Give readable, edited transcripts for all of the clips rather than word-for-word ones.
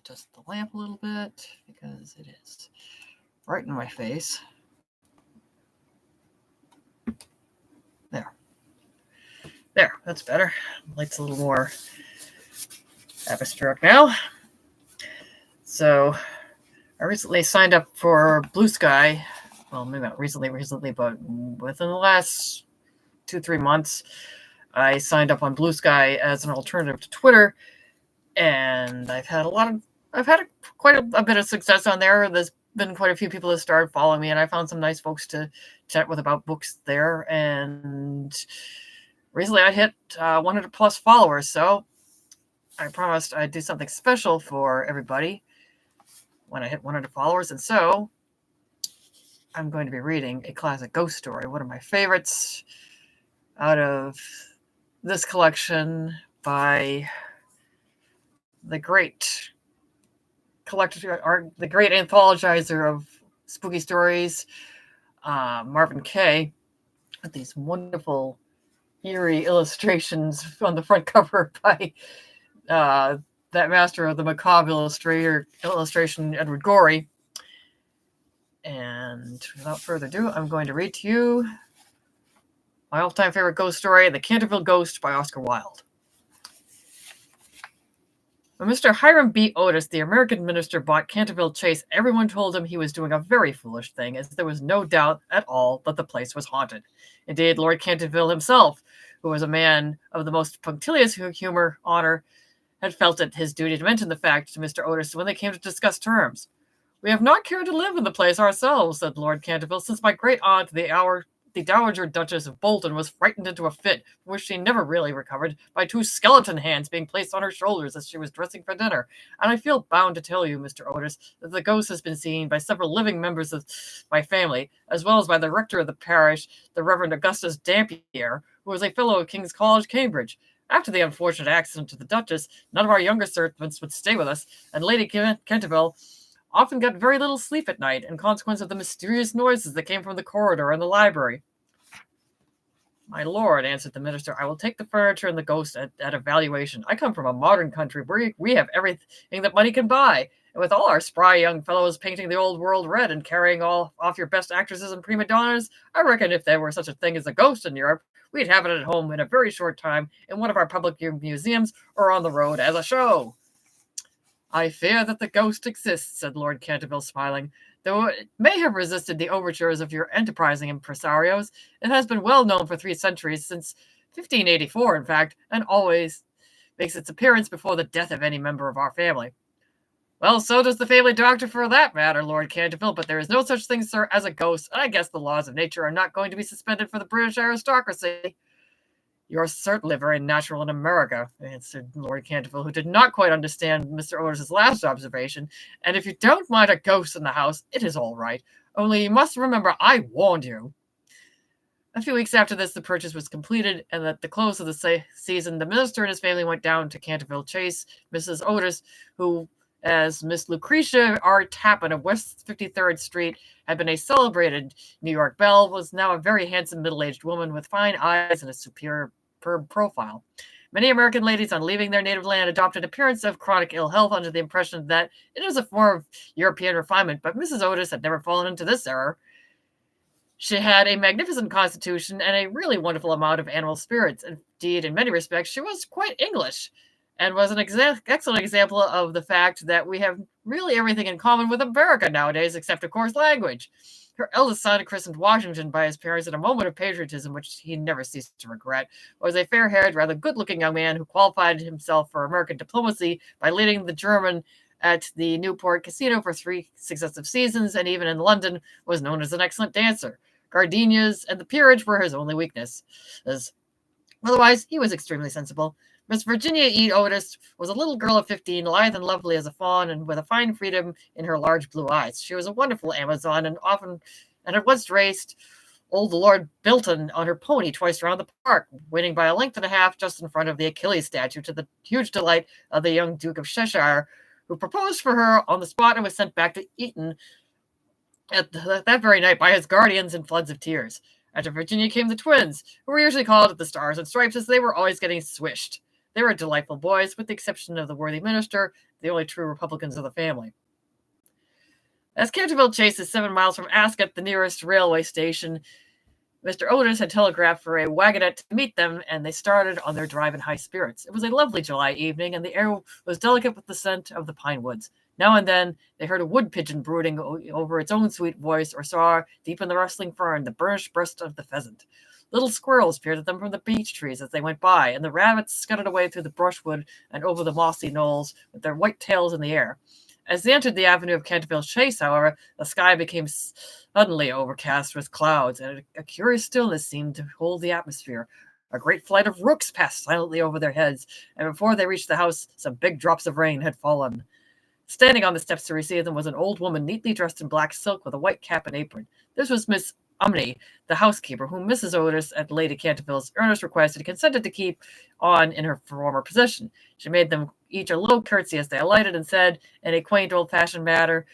adjust the lamp a little bit because it is right in my face. There, that's better. Light's a little more atmospheric now. So I recently signed up for Bluesky. Well, maybe not recently, but within the last 2-3 months, I signed up on Bluesky as an alternative to Twitter, and I've had quite a bit of success on there. There's been quite a few people that started following me, and I found some nice folks to chat with about books there. And recently I hit 100 plus followers, so I promised I'd do something special for everybody when I hit 100 followers, and so I'm going to be reading a classic ghost story, one of my favorites out of this collection by the great the great anthologizer of spooky stories, Marvin Kaye, with these wonderful, eerie illustrations on the front cover by that master of the macabre illustration, Edward Gorey. And without further ado, I'm going to read to you my all-time favorite ghost story, The Canterville Ghost by Oscar Wilde. When Mr. Hiram B. Otis, the American minister, bought Canterville Chase, everyone told him he was doing a very foolish thing, as there was no doubt at all that the place was haunted. Indeed, Lord Canterville himself, who was a man of the most punctilious honor, had felt it his duty to mention the fact to Mr. Otis when they came to discuss terms. "We have not cared to live in the place ourselves," said Lord Canterville, "since my great aunt, the Dowager Duchess of Bolton, was frightened into a fit, from which she never really recovered, by 2 skeleton hands being placed on her shoulders as she was dressing for dinner. And I feel bound to tell you, Mr. Otis, that the ghost has been seen by several living members of my family, as well as by the rector of the parish, the Reverend Augustus Dampier, who was a fellow of King's College, Cambridge. After the unfortunate accident to the Duchess, none of our younger servants would stay with us, and Lady Canterville often got very little sleep at night in consequence of the mysterious noises that came from the corridor and the library." "My lord," answered the minister, "I will take the furniture and the ghost at a valuation. I come from a modern country where we have everything that money can buy, and with all our spry young fellows painting the old world red and carrying off your best actresses and prima donnas, I reckon if there were such a thing as a ghost in Europe, we'd have it at home in a very short time in one of our public museums or on the road as a show." "I fear that the ghost exists," said Lord Canterville, smiling. "Though it may have resisted the overtures of your enterprising impresarios, it has been well known for 3 centuries, since 1584, in fact, and always makes its appearance before the death of any member of our family." "Well, so does the family doctor, for that matter, Lord Canterville, but there is no such thing, sir, as a ghost, and I guess the laws of nature are not going to be suspended for the British aristocracy." "You're certainly very natural in America," answered Lord Canterville, who did not quite understand Mr. Otis's last observation. "And if you don't mind a ghost in the house, it is all right. Only you must remember I warned you." A few weeks after this, the purchase was completed, and at the close of the season, the minister and his family went down to Canterville Chase. Mrs. Otis, who, as Miss Lucretia R. Tappan of West 53rd Street, had been a celebrated New York belle, was now a very handsome middle-aged woman with fine eyes and a superb profile. Many American ladies, on leaving their native land, adopt an appearance of chronic ill health under the impression that it is a form of European refinement, but Mrs. Otis had never fallen into this error. She had a magnificent constitution and a really wonderful amount of animal spirits. Indeed, in many respects, she was quite English, and was an excellent example of the fact that we have really everything in common with America nowadays, except, of course, language. Her eldest son, christened Washington by his parents in a moment of patriotism which he never ceased to regret, was a fair-haired, rather good-looking young man who qualified himself for American diplomacy by leading the German at the Newport Casino for 3 successive seasons, and even in London was known as an excellent dancer. Gardenias and the peerage were his only weakness. Otherwise, he was extremely sensible. Miss Virginia E. Otis was a little girl of 15, lithe and lovely as a fawn, and with a fine freedom in her large blue eyes. She was a wonderful Amazon, and had once raced old Lord Bilton on her pony twice around the park, winning by a length and a half just in front of the Achilles statue, to the huge delight of the young Duke of Cheshire, who proposed for her on the spot and was sent back to Eton that very night by his guardians in floods of tears. After Virginia came the twins, who were usually called the Stars and Stripes, as they were always getting swished. They were delightful boys, with the exception of the worthy minister, the only true Republicans of the family. As Canterville Chase is 7 miles from Ascot, the nearest railway station, Mr. Otis had telegraphed for a wagonette to meet them, and they started on their drive in high spirits. It was a lovely July evening, and the air was delicate with the scent of the pine woods. Now and then they heard a wood pigeon brooding over its own sweet voice, or saw, deep in the rustling fern, the burnished breast of the pheasant. Little squirrels peered at them from the beech trees as they went by, and the rabbits scudded away through the brushwood and over the mossy knolls with their white tails in the air. As they entered the avenue of Canterville Chase, however, the sky became suddenly overcast with clouds, and a curious stillness seemed to hold the atmosphere. A great flight of rooks passed silently over their heads, and before they reached the house, some big drops of rain had fallen. Standing on the steps to receive them was an old woman neatly dressed in black silk with a white cap and apron. This was Miss Umney, the housekeeper, whom Mrs. Otis, at Lady Canterville's earnest request, had consented to keep on in her former position. She made them each a low curtsy as they alighted, and said, in a quaint old-fashioned manner,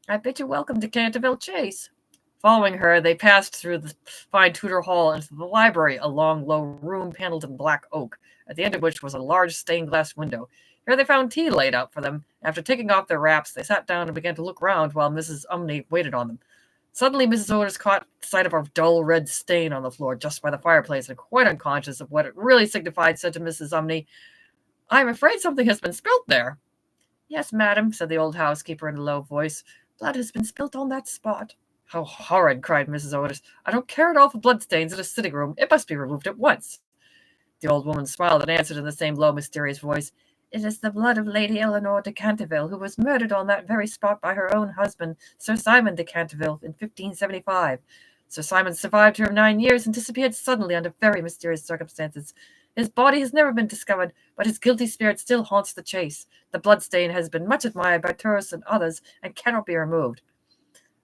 "I bid you welcome to Canterville Chase." Following her, they passed through the fine Tudor hall into the library, a long, low room paneled in black oak, at the end of which was a large stained-glass window. Here they found tea laid out for them. After taking off their wraps, they sat down and began to look round while Mrs. Umney waited on them. Suddenly, Mrs. Otis caught sight of a dull red stain on the floor just by the fireplace, and quite unconscious of what it really signified, said to Mrs. Umney, "I am afraid something has been spilt there." "Yes, madam," said the old housekeeper in a low voice. "Blood has been spilt on that spot." "How horrid!" cried Mrs. Otis. "I don't care at all for bloodstains in a sitting room. It must be removed at once." The old woman smiled and answered in the same low, mysterious voice, "It is the blood of Lady Eleanor de Canterville, who was murdered on that very spot by her own husband, Sir Simon de Canterville, in 1575. Sir Simon survived her 9 years and disappeared suddenly under very mysterious circumstances. His body has never been discovered, but his guilty spirit still haunts the Chase. The bloodstain has been much admired by tourists and others, and cannot be removed."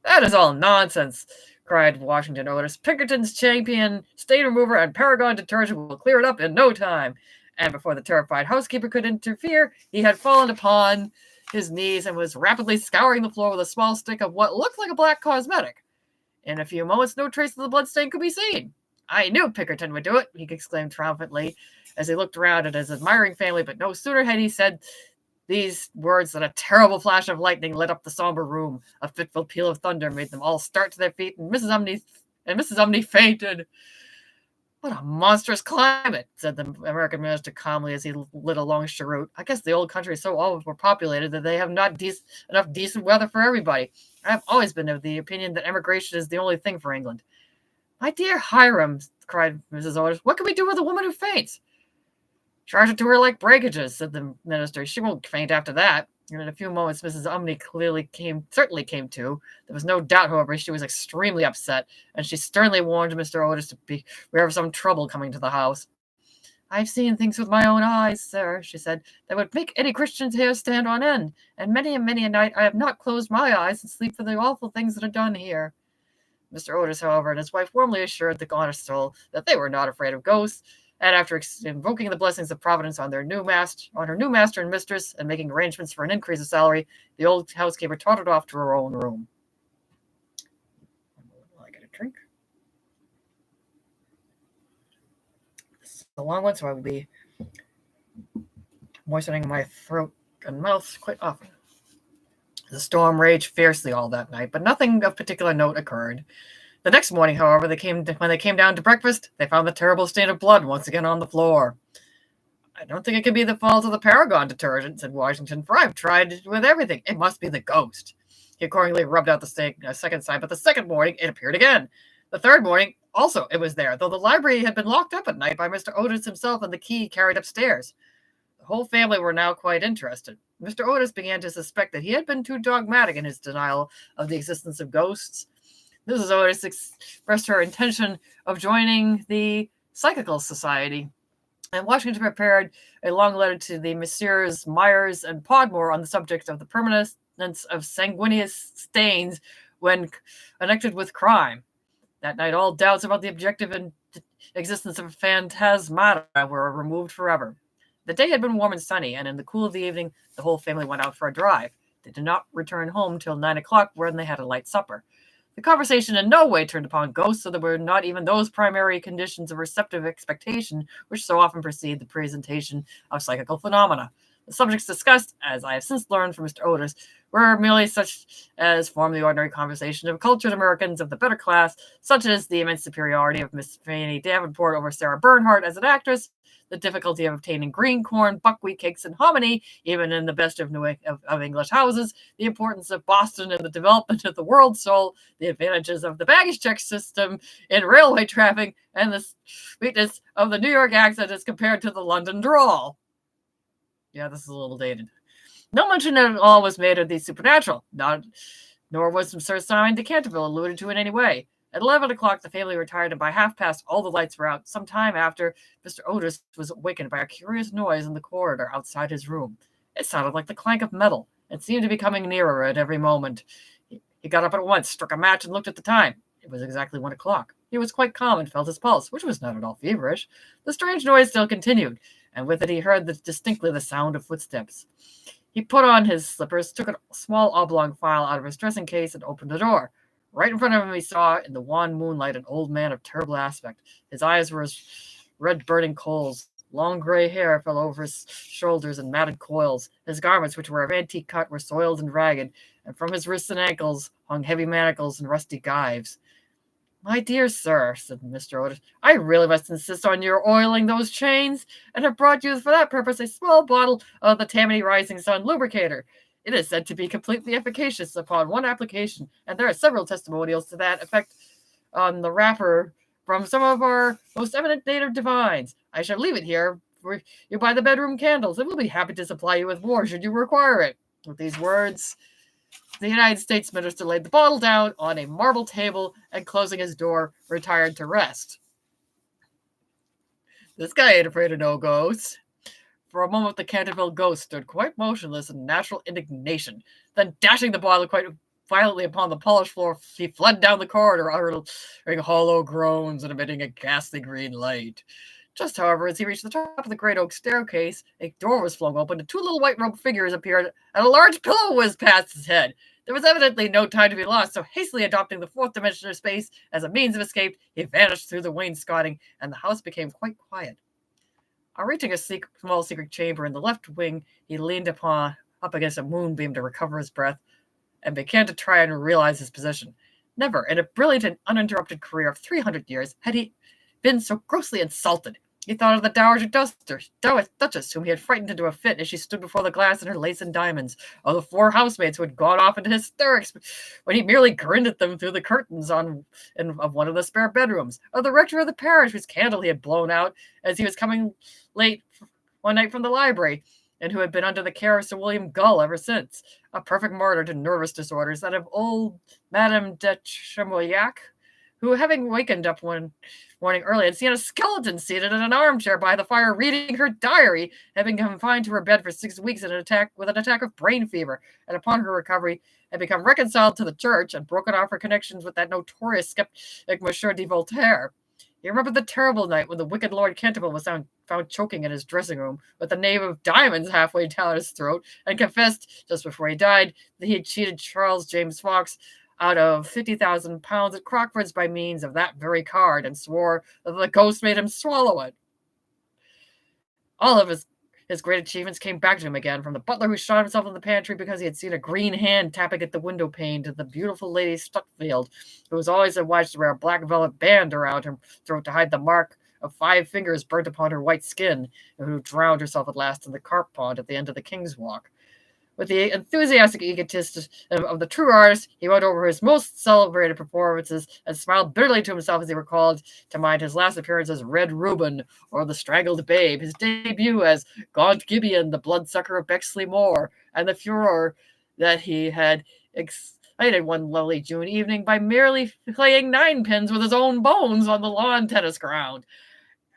"That is all nonsense," cried Washington Otis. "Pinkerton's champion stain remover and Paragon detergent will clear it up in no time." And before the terrified housekeeper could interfere, he had fallen upon his knees and was rapidly scouring the floor with a small stick of what looked like a black cosmetic. In a few moments, no trace of the bloodstain could be seen. "I knew Pinkerton would do it," he exclaimed triumphantly as he looked around at his admiring family, but no sooner had he said these words than a terrible flash of lightning lit up the somber room. A fitful peal of thunder made them all start to their feet, and Mrs. Umney fainted. "What a monstrous climate," said the American minister calmly as he lit a long cheroot. "I guess the old country is so overpopulated that they have not enough decent weather for everybody. I have always been of the opinion that emigration is the only thing for England." "My dear Hiram," cried Mrs. Otis, "what can we do with a woman who faints?" "Charge it to her like breakages," said the minister. "She won't faint after that." And in a few moments, Mrs. Umney certainly came to. There was no doubt, however, she was extremely upset, and she sternly warned Mr. Otis to beware of some trouble coming to the house. "I've seen things with my own eyes, sir," she said, "that would make any Christian's hair stand on end, and many a night I have not closed my eyes and sleep for the awful things that are done here." Mr. Otis, however, and his wife warmly assured the honest soul that they were not afraid of ghosts, and after invoking the blessings of Providence on her new master and mistress, and making arrangements for an increase of salary, the old housekeeper tottered off to her own room. Will I get a drink? This is a long one, so I will be moistening my throat and mouth quite often. The storm raged fiercely all that night, but nothing of particular note occurred. The next morning, however, when they came down to breakfast, they found the terrible stain of blood once again on the floor. "I don't think it can be the fault of the Paragon detergent," said Washington, "for I've tried it with everything. It must be the ghost." He accordingly rubbed out the stain a second time, but the second morning it appeared again. The third morning also it was there, though the library had been locked up at night by Mr. Otis himself and the key carried upstairs. The whole family were now quite interested. Mr. Otis began to suspect that he had been too dogmatic in his denial of the existence of ghosts. Mrs. Otis expressed her intention of joining the Psychical Society, and Washington prepared a long letter to the Messrs. Myers and Podmore on the subject of the permanence of sanguineous stains when connected with crime. That night, all doubts about the objective existence of phantasmata were removed forever. The day had been warm and sunny, and in the cool of the evening, the whole family went out for a drive. They did not return home till 9 o'clock, when they had a light supper. The conversation in no way turned upon ghosts, so there were not even those primary conditions of receptive expectation which so often precede the presentation of psychical phenomena. The subjects discussed, as I have since learned from Mr. Otis, were merely such as form the ordinary conversation of cultured Americans of the better class, such as the immense superiority of Miss Fanny Davenport over Sarah Bernhardt as an actress, the difficulty of obtaining green corn, buckwheat cakes, and hominy, even in the best of English houses, the importance of Boston in the development of the world soul, the advantages of the baggage check system in railway traffic, and the sweetness of the New York accent as compared to the London drawl. Yeah, this is a little dated. No mention at all was made of the supernatural, nor was Sir Simon de Canterville alluded to in any way. At 11 o'clock, the family retired, and by half past, all the lights were out. Some time after, Mr. Otis was awakened by a curious noise in the corridor outside his room. It sounded like the clank of metal, and seemed to be coming nearer at every moment. He got up at once, struck a match, and looked at the time. It was exactly 1 o'clock. He was quite calm and felt his pulse, which was not at all feverish. The strange noise still continued, and with it he heard distinctly the sound of footsteps. He put on his slippers, took a small oblong file out of his dressing case, and opened the door. Right in front of him he saw, in the wan moonlight, an old man of terrible aspect. His eyes were as red burning coals. Long gray hair fell over his shoulders in matted coils. His garments, which were of antique cut, were soiled and ragged, and from his wrists and ankles hung heavy manacles and rusty gyves. "My dear sir," said Mr. Otis, "I really must insist on your oiling those chains, and have brought you for that purpose a small bottle of the Tammany Rising Sun lubricator. It is said to be completely efficacious upon one application, and there are several testimonials to that effect on the wrapper from some of our most eminent native divines. I shall leave it here for you by the bedroom candles, and will be happy to supply you with more should you require it." With these words, the United States minister laid the bottle down on a marble table and, closing his door, retired to rest. This guy ain't afraid of no ghosts. For a moment, the Canterville ghost stood quite motionless in natural indignation. Then, dashing the bottle quite violently upon the polished floor, he fled down the corridor, uttering hollow groans and emitting a ghastly green light. Just, however, as he reached the top of the great oak staircase, a door was flung open, and two little white-robed figures appeared, and a large pillow whizzed past his head. There was evidently no time to be lost, so hastily adopting the fourth dimension of space as a means of escape, he vanished through the wainscoting, and the house became quite quiet. On reaching a small secret chamber in the left wing, he leaned up against a moonbeam to recover his breath, and began to try and realize his position. Never, in a brilliant and uninterrupted career of 300 years, had he been so grossly insulted. He thought of the Dowager Duchess, whom he had frightened into a fit as she stood before the glass in her lace and diamonds, of the 4 housemaids who had gone off into hysterics when he merely grinned at them through the curtains of one of the spare bedrooms, of the rector of the parish whose candle he had blown out as he was coming late one night from the library, and who had been under the care of Sir William Gull ever since, a perfect martyr to nervous disorders, that of old Madame de Chamoyac, who, having wakened up one morning early, had seen a skeleton seated in an armchair by the fire reading her diary, having been confined to her bed for 6 weeks with an attack of brain fever, and upon her recovery had become reconciled to the church and broken off her connections with that notorious skeptic Monsieur de Voltaire. He remembered the terrible night when the wicked Lord Canterville was found choking in his dressing room with the knave of diamonds halfway down his throat, and confessed, just before he died, that he had cheated Charles James Fox out of £50,000 at Crockford's by means of that very card, and swore that the ghost made him swallow it. All of his great achievements came back to him again, from the butler who shot himself in the pantry because he had seen a green hand tapping at the window pane, to the beautiful Lady Stutfield, who was always obliged to wear a black velvet band around her throat to hide the mark of 5 fingers burnt upon her white skin, and who drowned herself at last in the carp pond at the end of the King's Walk. With the enthusiastic egotism of the true artist, he went over his most celebrated performances and smiled bitterly to himself as he recalled to mind his last appearance as Red Reuben, or the Strangled Babe, his debut as Gaunt Gibeon, the bloodsucker of Bexley Moor, and the furor that he had excited one lovely June evening by merely playing 9-pins with his own bones on the lawn tennis ground.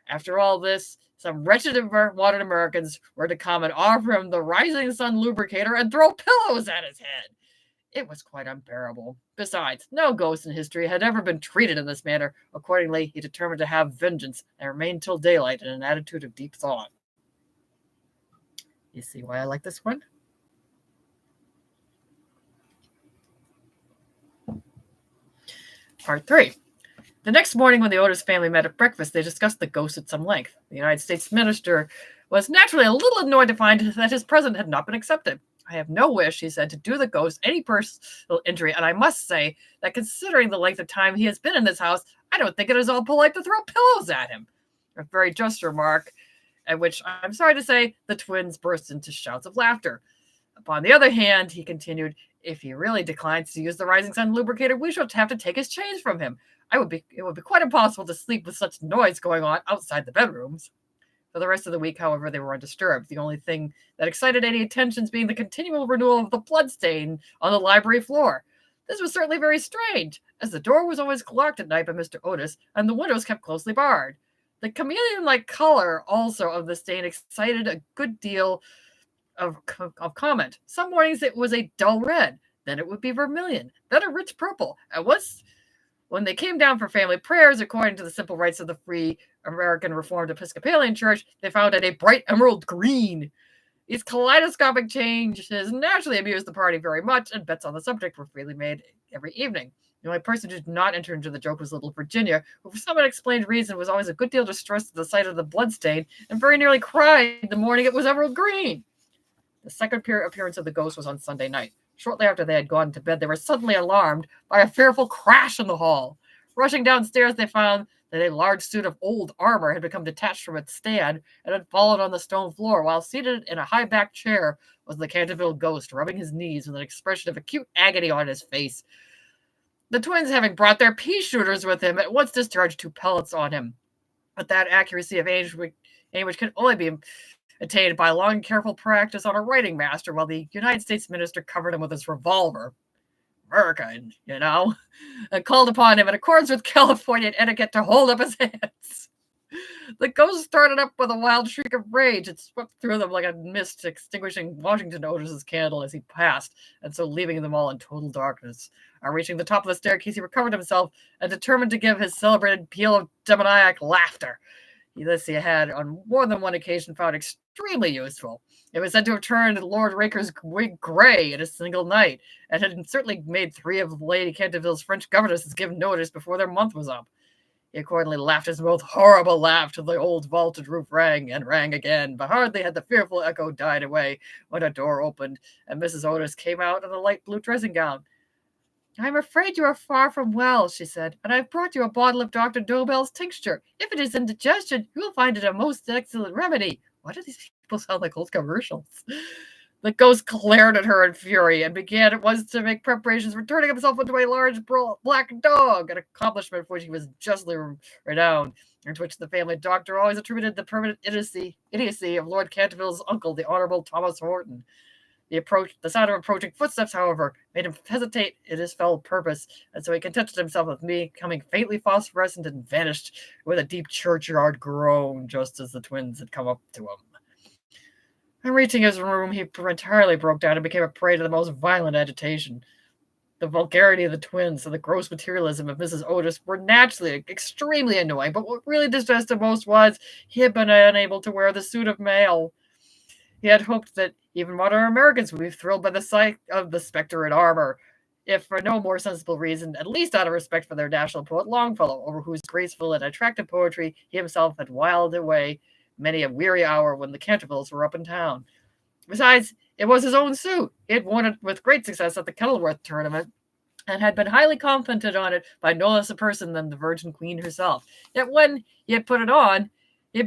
After all this, some wretched modern Americans were to come and offer him the Rising Sun lubricator and throw pillows at his head. It was quite unbearable. Besides, no ghost in history had ever been treated in this manner. Accordingly, he determined to have vengeance and remained till daylight in an attitude of deep thought. You see why I like this one? Part 3. The next morning, when the Otis family met at breakfast, they discussed the ghost at some length. The United States minister was naturally a little annoyed to find that his present had not been accepted. I have no wish, he said, to do the ghost any personal injury, and I must say that considering the length of time he has been in this house, I don't think it is all polite to throw pillows at him. A very just remark, at which, I'm sorry to say, the twins burst into shouts of laughter. Upon the other hand, he continued, if he really declines to use the Rising Sun lubricator, we shall have to take his chains from him. It would be quite impossible to sleep with such noise going on outside the bedrooms. For the rest of the week, however, they were undisturbed, the only thing that excited any attentions being the continual renewal of the bloodstain on the library floor. This was certainly very strange, as the door was always locked at night by Mr. Otis, and the windows kept closely barred. The chameleon-like color also of the stain excited a good deal of comment. Some mornings it was a dull red, then it would be vermilion, then a rich purple, and when they came down for family prayers, according to the simple rites of the Free American Reformed Episcopalian Church, they found it a bright emerald green. These kaleidoscopic changes naturally amused the party very much, and bets on the subject were freely made every evening. The only person who did not enter into the joke was little Virginia, who for some unexplained reason was always a good deal distressed at the sight of the bloodstain, and very nearly cried the morning it was emerald green. The second appearance of the ghost was on Sunday night. Shortly after they had gone to bed, they were suddenly alarmed by a fearful crash in the hall. Rushing downstairs, they found that a large suit of old armor had become detached from its stand and had fallen on the stone floor, while seated in a high-backed chair was the Canterville ghost, rubbing his knees with an expression of acute agony on his face. The twins, having brought their pea-shooters with him, at once discharged 2 pellets on him. With that accuracy of aim which can only be attained by long, careful practice on a writing master, while the United States minister covered him with his revolver. American, and called upon him in accordance with Californian etiquette to hold up his hands. The ghost started up with a wild shriek of rage. It swept through them like a mist, extinguishing Washington Otis's candle as he passed, and so leaving them all in total darkness. On reaching the top of the staircase, he recovered himself and determined to give his celebrated peal of demoniac laughter. This he had on more than one occasion found extremely useful. It was said to have turned Lord Raker's wig gray in a single night, and had certainly made 3 of Lady Canterville's French governesses give notice before their month was up. He accordingly laughed his most horrible laugh till the old vaulted roof rang and rang again, but hardly had the fearful echo died away when a door opened, and Mrs. Otis came out in a light blue dressing gown. I am afraid you are far from well, she said, and I have brought you a bottle of Dr. Dobell's tincture. If it is indigestion, you will find it a most excellent remedy. Why do these people sound like old commercials? The ghost glared at her in fury and began at once to make preparations for turning himself into a large black dog, an accomplishment for which he was justly renowned, and to which the family doctor always attributed the permanent idiocy of Lord Canterville's uncle, the Honourable Thomas Horton. The sound of approaching footsteps, however, made him hesitate in his fell purpose, and so he contented himself with becoming faintly phosphorescent and vanished with a deep churchyard groan just as the twins had come up to him. On reaching his room, he entirely broke down and became a prey to the most violent agitation. The vulgarity of the twins and the gross materialism of Mrs. Otis were naturally extremely annoying, but what really distressed him most was he had been unable to wear the suit of mail. He had hoped that even modern Americans would be thrilled by the sight of the spectre in armor, if for no more sensible reason, at least out of respect for their national poet Longfellow, over whose graceful and attractive poetry he himself had whiled away many a weary hour when the Cantervilles were up in town. Besides, it was his own suit. He had worn it with great success at the Kenilworth tournament, and had been highly complimented on it by no less a person than the Virgin Queen herself. Yet when he had put it on, he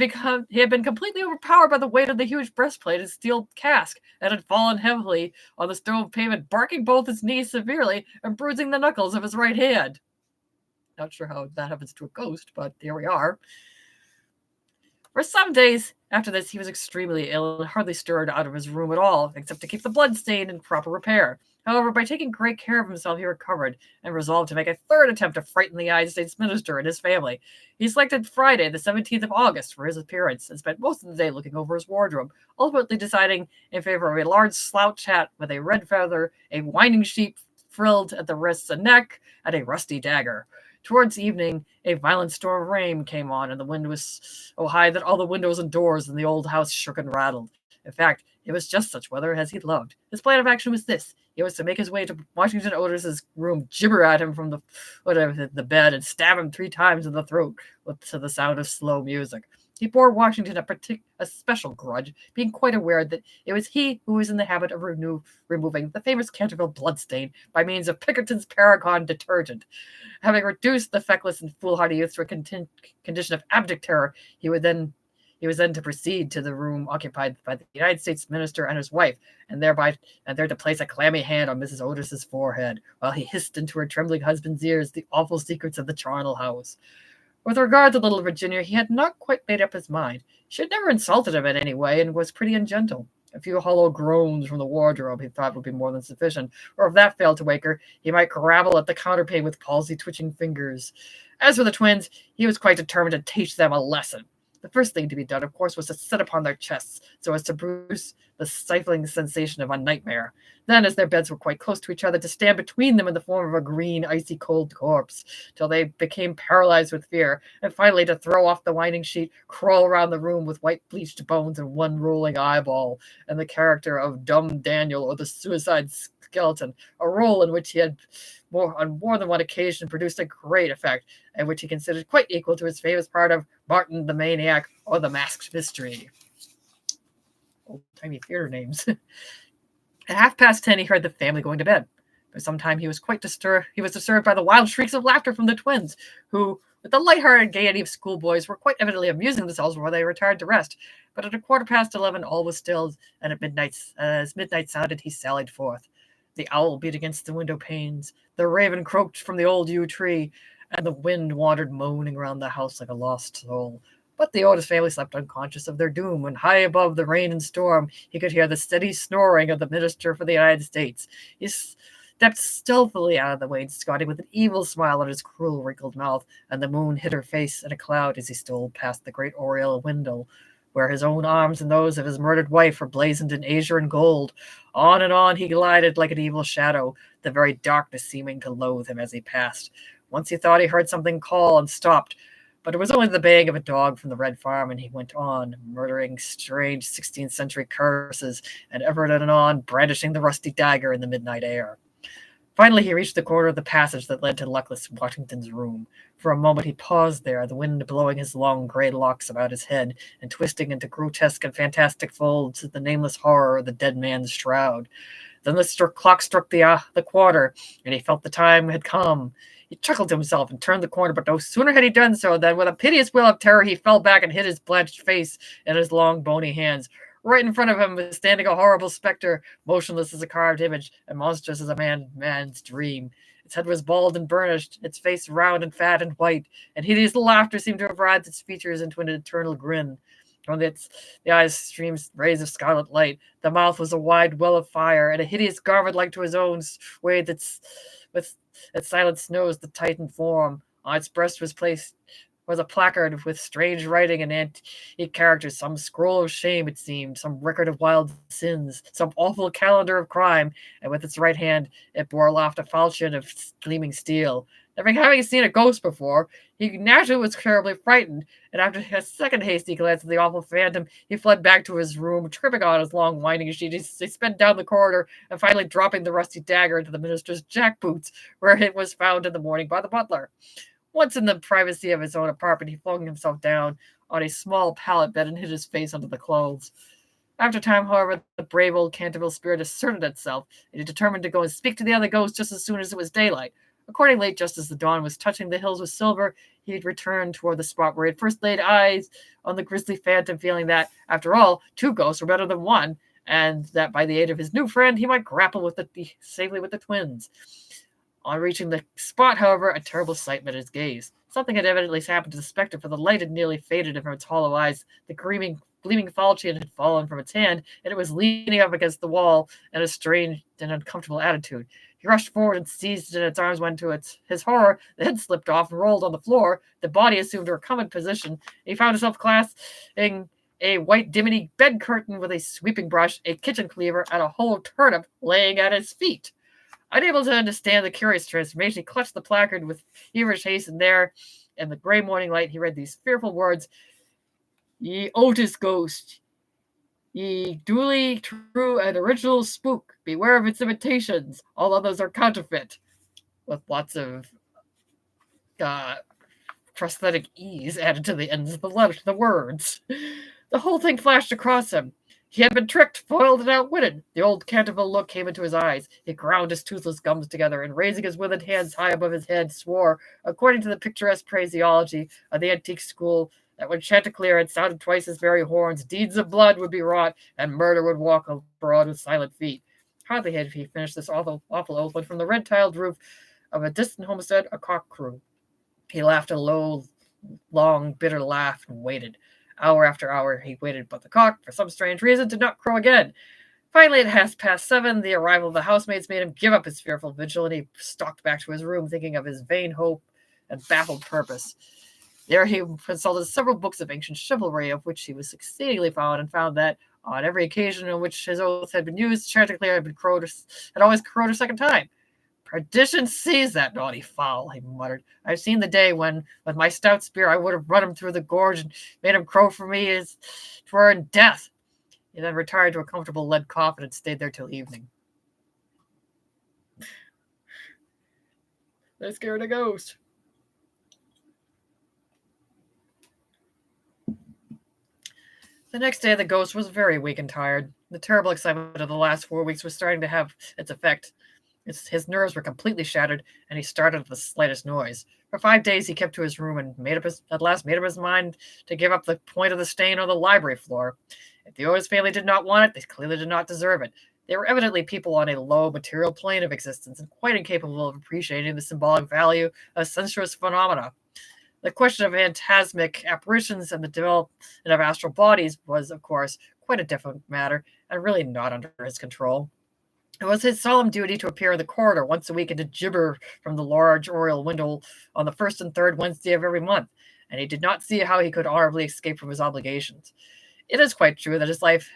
had been completely overpowered by the weight of the huge breastplate and steel casque, and had fallen heavily on the stone pavement, barking both his knees severely and bruising the knuckles of his right hand. Not sure how that happens to a ghost, but here we are. For some days after this, he was extremely ill and hardly stirred out of his room at all, except to keep the blood stain in proper repair. However, by taking great care of himself, he recovered, and resolved to make a third attempt to frighten the United States minister and his family. He selected Friday, the 17th of August, for his appearance, and spent most of the day looking over his wardrobe, ultimately deciding in favor of a large slouch hat with a red feather, a winding sheet frilled at the wrists and neck, and a rusty dagger. Towards evening, a violent storm of rain came on, and the wind was so high that all the windows and doors in the old house shook and rattled. In fact, it was just such weather as he loved. His plan of action was this. He was to make his way to Washington Otis's room, gibber at him from the bed, and stab him 3 times in the throat to the sound of slow music. He bore Washington a special grudge, being quite aware that it was he who was in the habit of removing the famous Canterville bloodstain by means of Pinkerton's Paragon detergent. Having reduced the feckless and foolhardy youth to a condition of abject terror, he was then to proceed to the room occupied by the United States minister and his wife, and there to place a clammy hand on Mrs. Otis's forehead, while he hissed into her trembling husband's ears the awful secrets of the charnel house. With regard to little Virginia, he had not quite made up his mind. She had never insulted him in any way, and was pretty and gentle. A few hollow groans from the wardrobe he thought would be more than sufficient, or if that failed to wake her, he might grapple at the counterpane with palsy-twitching fingers. As for the twins, he was quite determined to teach them a lesson. The first thing to be done, of course, was to sit upon their chests, so as to produce the stifling sensation of a nightmare. Then, as their beds were quite close to each other, to stand between them in the form of a green, icy-cold corpse, till they became paralyzed with fear, and finally to throw off the winding sheet, crawl around the room with white bleached bones and one rolling eyeball, and the character of Dumb Daniel or the Suicide Skeleton, a role in which he had on more than one occasion produced a great effect, and which he considered quite equal to his famous part of Martin the Maniac or the Masked Mystery. Old-timey theater names. At 10:30, he heard the family going to bed. For some time he was quite disturbed. He was disturbed by the wild shrieks of laughter from the twins, who, with the light-hearted gaiety of schoolboys, were quite evidently amusing themselves before they retired to rest. But at 11:15, all was still, and as midnight sounded, he sallied forth. The owl beat against the window panes, the raven croaked from the old yew tree, and the wind wandered moaning round the house like a lost soul. But the Otis family slept unconscious of their doom, when high above the rain and storm he could hear the steady snoring of the minister for the United States. He stepped stealthily out of the wainscoting with an evil smile on his cruel wrinkled mouth, and the moon hid her face in a cloud as he stole past the great oriel window, where his own arms and those of his murdered wife were blazoned in azure and gold. On and on he glided like an evil shadow, the very darkness seeming to loathe him as he passed. Once he thought he heard something call and stopped, but it was only the baying of a dog from the Red Farm, and he went on, muttering strange 16th century curses, and ever and anon brandishing the rusty dagger in the midnight air. Finally, he reached the corner of the passage that led to luckless Washington's room. For a moment he paused there, the wind blowing his long gray locks about his head and twisting into grotesque and fantastic folds the nameless horror of the dead man's shroud. Then the clock struck the quarter, and he felt the time had come. He chuckled to himself and turned the corner, but no sooner had he done so than, with a piteous wail of terror, he fell back and hid his blanched face in his long, bony hands. Right in front of him was standing a horrible spectre, motionless as a carved image, and monstrous as a man's dream. Its head was bald and burnished, its face round and fat and white, and hideous laughter seemed to have writhed its features into an eternal grin. From the eyes streamed rays of scarlet light. The mouth was a wide well of fire, and a hideous garment like to his own swayed with its silent nose the Titan form. On its breast was a placard with strange writing and antique characters, some scroll of shame, it seemed, some record of wild sins, some awful calendar of crime, and with its right hand it bore aloft a falchion of gleaming steel. Never having seen a ghost before, he naturally was terribly frightened, and after a second hasty glance at the awful phantom, he fled back to his room, tripping on his long winding sheet. He sped down the corridor, and finally dropping the rusty dagger into the minister's jackboots, where it was found in the morning by the butler. Once in the privacy of his own apartment, he flung himself down on a small pallet bed and hid his face under the clothes. After time, however, the brave old Canterville spirit asserted itself, and he determined to go and speak to the other ghosts just as soon as it was daylight. Accordingly, just as the dawn was touching the hills with silver, he had returned toward the spot where he had first laid eyes on the grisly phantom, feeling that, after all, 2 ghosts were better than 1, and that by the aid of his new friend he might grapple safely with the twins. On reaching the spot, however, a terrible sight met his gaze. Something had evidently happened to the spectre, for the light had nearly faded from its hollow eyes. The gleaming falchion had fallen from its hand, and it was leaning up against the wall in a strange and uncomfortable attitude. He rushed forward and seized it in its arms when, to his horror, the head slipped off and rolled on the floor. The body assumed a recumbent position, and he found himself clasping a white dimity bed curtain with a sweeping brush, a kitchen cleaver, and a whole turnip laying at his feet. Unable to understand the curious transformation, he clutched the placard with feverish haste, and there, in the gray morning light, he read these fearful words: "Ye Otis ghost, Ye duly true and original spook. Beware of its imitations. All others are counterfeit. With lots of uh, prosthetic ease added to the ends of the words. The whole thing flashed across him. He had been tricked, foiled, and outwitted. The old Canterville look came into his eyes. He ground his toothless gums together, and raising his withered hands high above his head, swore, according to the picturesque phraseology of the antique school, that when Chanticleer had sounded twice his very horns, deeds of blood would be wrought, and murder would walk abroad with silent feet. Hardly had he finished this awful oath when from the red-tiled roof of a distant homestead a cock crew. He laughed a low, long, bitter laugh and waited. Hour after hour he waited, but the cock, for some strange reason, did not crow again. Finally, at 7:30, the arrival of the housemaids made him give up his fearful vigil, and he stalked back to his room, thinking of his vain hope and baffled purpose. There he consulted several books of ancient chivalry, of which he was exceedingly fond, and found that, on every occasion on which his oath had been used, Chanticleer had always crowed a second time. Perdition seize that naughty fowl, he muttered. I've seen the day when, with my stout spear, I would have run him through the gorge and made him crow for me as 'twere in death. He then retired to a comfortable lead coffin and stayed there till evening. They scared a ghost. The next day, the ghost was very weak and tired. The terrible excitement of the last 4 weeks was starting to have its effect. His nerves were completely shattered, and he started at the slightest noise. For 5 days he kept to his room and at last made up his mind to give up the point of the stain on the library floor. If the Otis family did not want it, they clearly did not deserve it. They were evidently people on a low material plane of existence and quite incapable of appreciating the symbolic value of sensuous phenomena. The question of phantasmic apparitions and the development of astral bodies was, of course, quite a different matter and really not under his control. It was his solemn duty to appear in the corridor once a week and to gibber from the large oriel window on the first and third Wednesday of every month, and he did not see how he could honorably escape from his obligations. It is quite true that his life...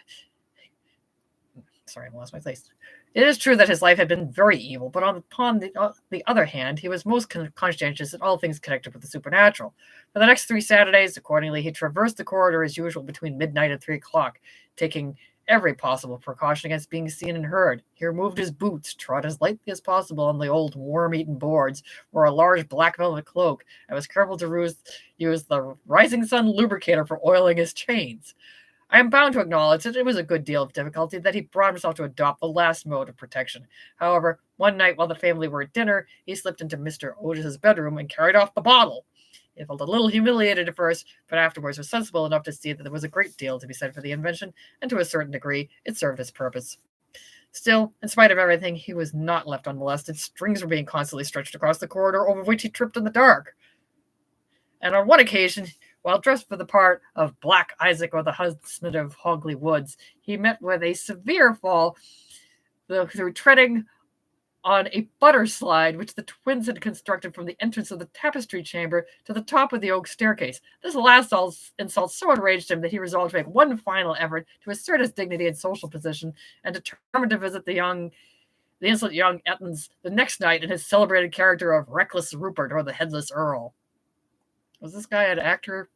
Sorry, I lost my place. It is true that his life had been very evil, but upon the other hand, he was most conscientious in all things connected with the supernatural. For the next 3 Saturdays, accordingly, he traversed the corridor as usual between midnight and 3 o'clock, taking every possible precaution against being seen and heard. He removed his boots, trod as lightly as possible on the old worm-eaten boards, wore a large black velvet cloak, and was careful to use the rising sun lubricator for oiling his chains. I am bound to acknowledge that it was a good deal of difficulty that he brought himself to adopt the last mode of protection. However, one night while the family were at dinner, he slipped into Mr. Otis's bedroom and carried off the bottle. He felt a little humiliated at first, but afterwards was sensible enough to see that there was a great deal to be said for the invention, and to a certain degree it served his purpose. Still, in spite of everything, he was not left unmolested. Strings were being constantly stretched across the corridor, over which he tripped in the dark. And on one occasion, while dressed for the part of Black Isaac or the huntsman of Hogley Woods, he met with a severe fall through treading on a butter slide which the twins had constructed from the entrance of the tapestry chamber to the top of the oak staircase. This last insult so enraged him that he resolved to make one final effort to assert his dignity and social position, and determined to visit the insolent young Ettons the next night in his celebrated character of Reckless Rupert or the Headless Earl. Was this guy an actor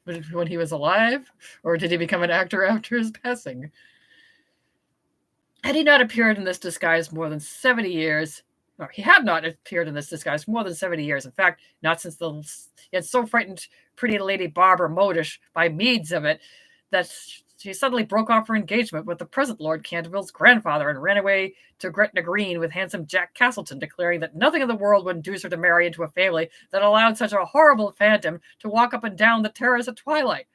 when he was alive, or did he become an actor after his passing? Had he not appeared in this disguise more than 70 years, or he had not appeared in this disguise more than 70 years. In fact, not since he had so frightened pretty Lady Barbara Modish by means of it that she suddenly broke off her engagement with the present Lord Canterville's grandfather and ran away to Gretna Green with handsome Jack Castleton, declaring that nothing in the world would induce her to marry into a family that allowed such a horrible phantom to walk up and down the terrace at twilight.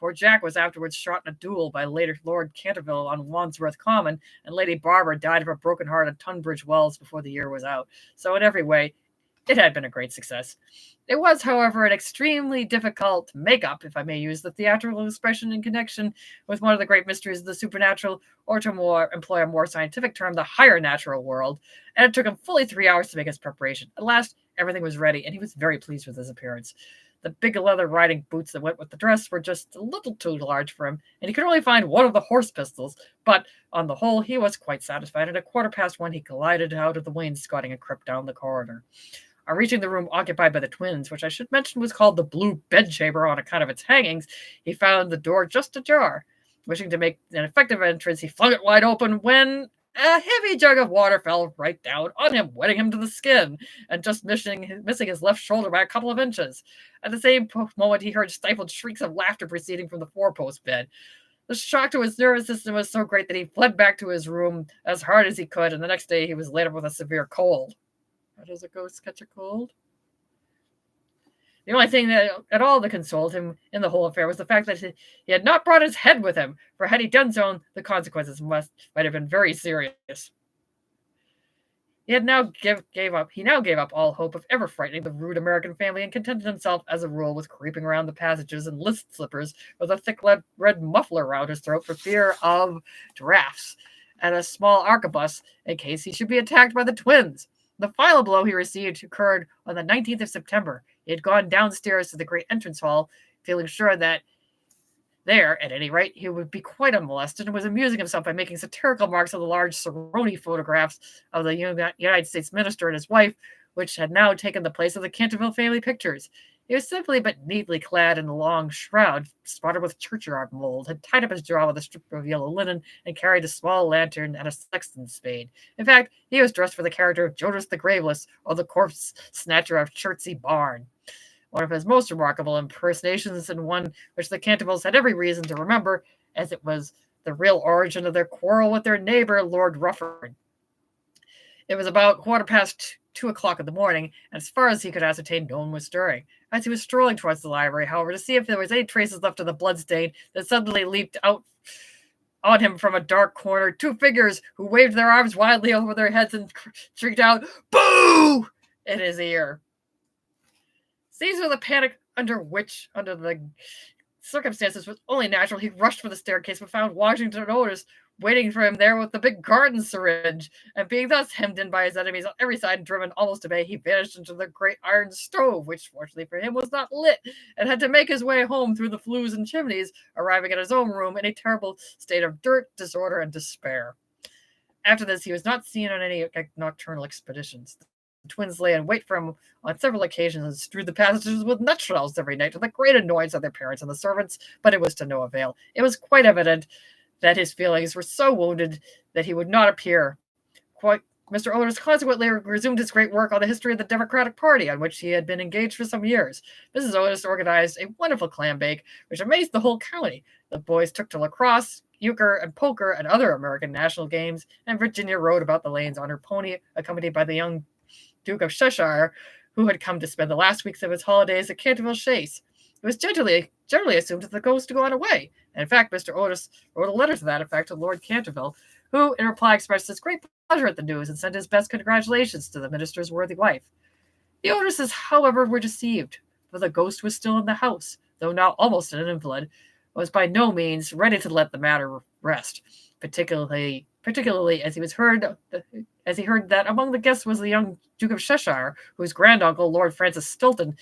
Poor Jack was afterwards shot in a duel by later Lord Canterville on Wandsworth Common, and Lady Barbara died of a broken heart at Tunbridge Wells before the year was out. So in every way, it had been a great success. It was, however, an extremely difficult make-up, if I may use the theatrical expression in connection with one of the great mysteries of the supernatural, or to employ a more scientific term, the higher natural world, and it took him fully 3 hours to make his preparation. At last, everything was ready, and he was very pleased with his appearance. The big leather riding boots that went with the dress were just a little too large for him, and he could only find one of the horse pistols, but on the whole he was quite satisfied, and at 1:15 he glided out of the wainscoting and crept down the corridor. On reaching the room occupied by the twins, which I should mention was called the Blue Bedchamber on account of its hangings, he found the door just ajar. Wishing to make an effective entrance, he flung it wide open when a heavy jug of water fell right down on him, wetting him to the skin, and just missing his left shoulder by a couple of inches. At the same moment, he heard stifled shrieks of laughter proceeding from the four-post bed. The shock to his nervous system was so great that he fled back to his room as hard as he could, and the next day he was laid up with a severe cold. How does a ghost catch a cold? The only thing that at all that consoled him in the whole affair was the fact that he had not brought his head with him, for had he done so, the consequences might have been very serious. He now gave up all hope of ever frightening the rude American family, and contented himself, as a rule, with creeping around the passages in list slippers with a thick red muffler around his throat for fear of drafts, and a small arquebus in case he should be attacked by the twins. The final blow he received occurred on the 19th of September. He had gone downstairs to the great entrance hall, feeling sure that there, at any rate, he would be quite unmolested, and was amusing himself by making satirical marks on the large Cerrone photographs of the United States minister and his wife, which had now taken the place of the Canterville family pictures. He was simply but neatly clad in a long shroud spotted with churchyard mold, had tied up his jaw with a strip of yellow linen, and carried a small lantern and a sexton's spade. In fact, he was dressed for the character of Jonas the Graveless, or the corpse snatcher of Chertsey Barn. One of his most remarkable impersonations, and one which the Cantervilles had every reason to remember, as it was the real origin of their quarrel with their neighbor, Lord Rufford. It was about 2:15 in the morning, and as far as he could ascertain, no one was stirring. As he was strolling towards the library, however, to see if there was any traces left of the bloodstain, that suddenly leaped out on him from a dark corner two figures who waved their arms wildly over their heads and shrieked out, "Boo!" in his ear. Seized with a panic under the circumstances was only natural, he rushed for the staircase, but found Washington Otis waiting for him there with the big garden syringe, and being thus hemmed in by his enemies on every side and driven almost to bay, he vanished into the great iron stove, which, fortunately for him, was not lit, and had to make his way home through the flues and chimneys, arriving at his own room in a terrible state of dirt, disorder, and despair. After this, he was not seen on any nocturnal expeditions. The twins lay in wait for him on several occasions and strewed the passages with nutshells every night, to the great annoyance of their parents and the servants, but it was to no avail. It was quite evident that his feelings were so wounded that he would not appear. Mr. Otis consequently resumed his great work on the history of the Democratic Party, on which he had been engaged for some years. Mrs. Otis organized a wonderful clam bake, which amazed the whole county. The boys took to lacrosse, euchre, and poker, and other American national games, and Virginia rode about the lanes on her pony, accompanied by the young Duke of Cheshire, who had come to spend the last weeks of his holidays at Canterville Chase. It was generally assumed that the ghost had gone away, and in fact Mr. Otis wrote a letter to that effect to Lord Canterville, who in reply expressed his great pleasure at the news and sent his best congratulations to the minister's worthy wife. The Otises, however, were deceived, for the ghost was still in the house, though now almost an invalid, was by no means ready to let the matter rest, particularly as he heard that among the guests was the young Duke of Cheshire, whose granduncle, Lord Francis Stilton,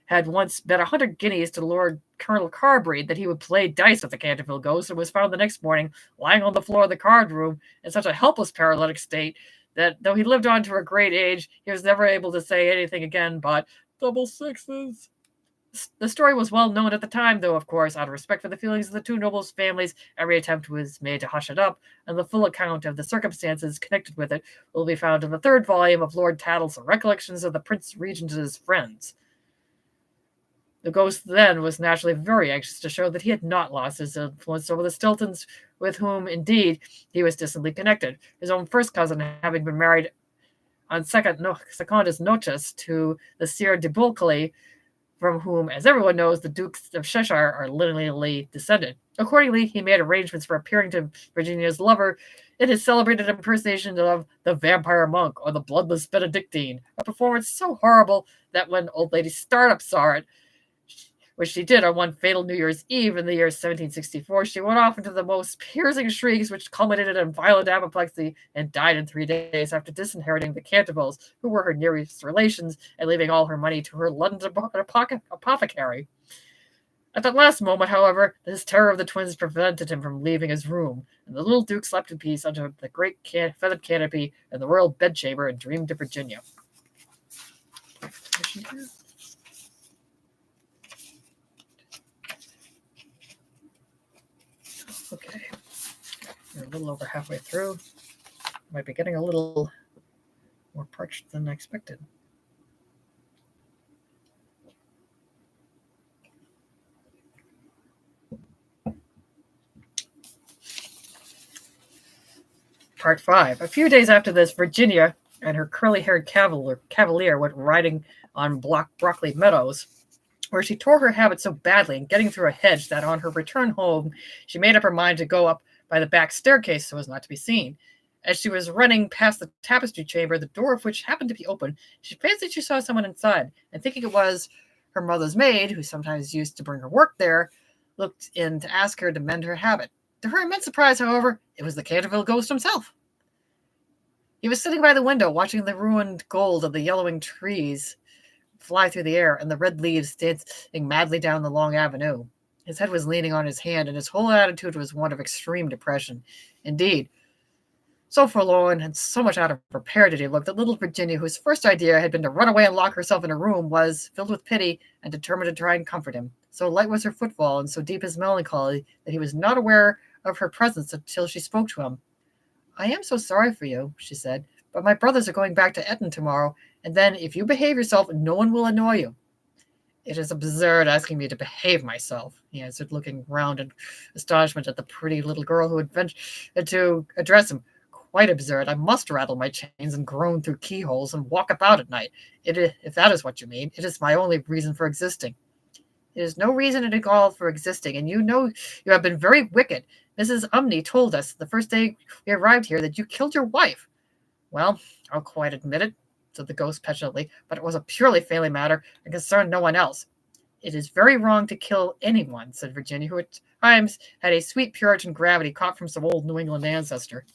had once bet 100 guineas to Lord Colonel Carberry that he would play dice with the Canterville ghost, and was found the next morning lying on the floor of the card room in such a helpless paralytic state that, though he lived on to a great age, he was never able to say anything again but double sixes. The story was well known at the time, though, of course, out of respect for the feelings of the two nobles' families, every attempt was made to hush it up, and the full account of the circumstances connected with it will be found in the third volume of Lord Tattle's Recollections of the Prince Regent and His Friends. The ghost then was naturally very anxious to show that he had not lost his influence over the Stiltons, with whom, indeed, he was distantly connected, his own first cousin having been married on secundus notches to the Sieur de Bulkeley, from whom, as everyone knows, the Dukes of Cheshire are lineally descended. Accordingly, he made arrangements for appearing to Virginia's lover in his celebrated impersonation of the Vampire Monk or the Bloodless Benedictine, a performance so horrible that when old Lady Startup saw it, which she did on one fatal New Year's Eve in the year 1764, she went off into the most piercing shrieks, which culminated in violent apoplexy, and died in 3 days after disinheriting the Cantervilles, who were her nearest relations, and leaving all her money to her London apothecary. At that last moment, however, his terror of the twins prevented him from leaving his room, and the little Duke slept in peace under the great feathered canopy in the royal bedchamber, and dreamed of Virginia. Okay, we're a little over halfway through. Might be getting a little more parched than I expected. Part 5. A few days after this, Virginia and her curly-haired cavalier went riding on Broccoli Meadows, where she tore her habit so badly in getting through a hedge that on her return home she made up her mind to go up by the back staircase so as not to be seen. As she was running past the tapestry chamber, the door of which happened to be open, she fancied she saw someone inside, and thinking it was her mother's maid, who sometimes used to bring her work there, looked in to ask her to mend her habit. To her immense surprise, however, it was the Canterville ghost himself. He was sitting by the window, watching the ruined gold of the yellowing trees fly through the air and the red leaves dancing madly down the long avenue. His head was leaning on his hand, and his whole attitude was one of extreme depression. Indeed, so forlorn and so much out of repair did he look that little Virginia, whose first idea had been to run away and lock herself in a room, was filled with pity and determined to try and comfort him. So light was her footfall and so deep his melancholy that he was not aware of her presence until she spoke to him. "I am so sorry for you," she said, "but my brothers are going back to Eton tomorrow, and then if you behave yourself, no one will annoy you." "It is absurd asking me to behave myself," he answered, looking round in astonishment at the pretty little girl who had ventured to address him. "Quite absurd. I must rattle my chains and groan through keyholes and walk about at night. If that is what you mean, it is my only reason for existing." "It is no reason at all for existing, and you know you have been very wicked. Mrs. Umney told us the first day we arrived here that you killed your wife." "Well, I'll quite admit it," said the ghost petulantly, "but it was a purely family matter and concerned no one else." "It is very wrong to kill anyone," said Virginia, who at times had a sweet Puritan gravity caught from some old New England ancestor.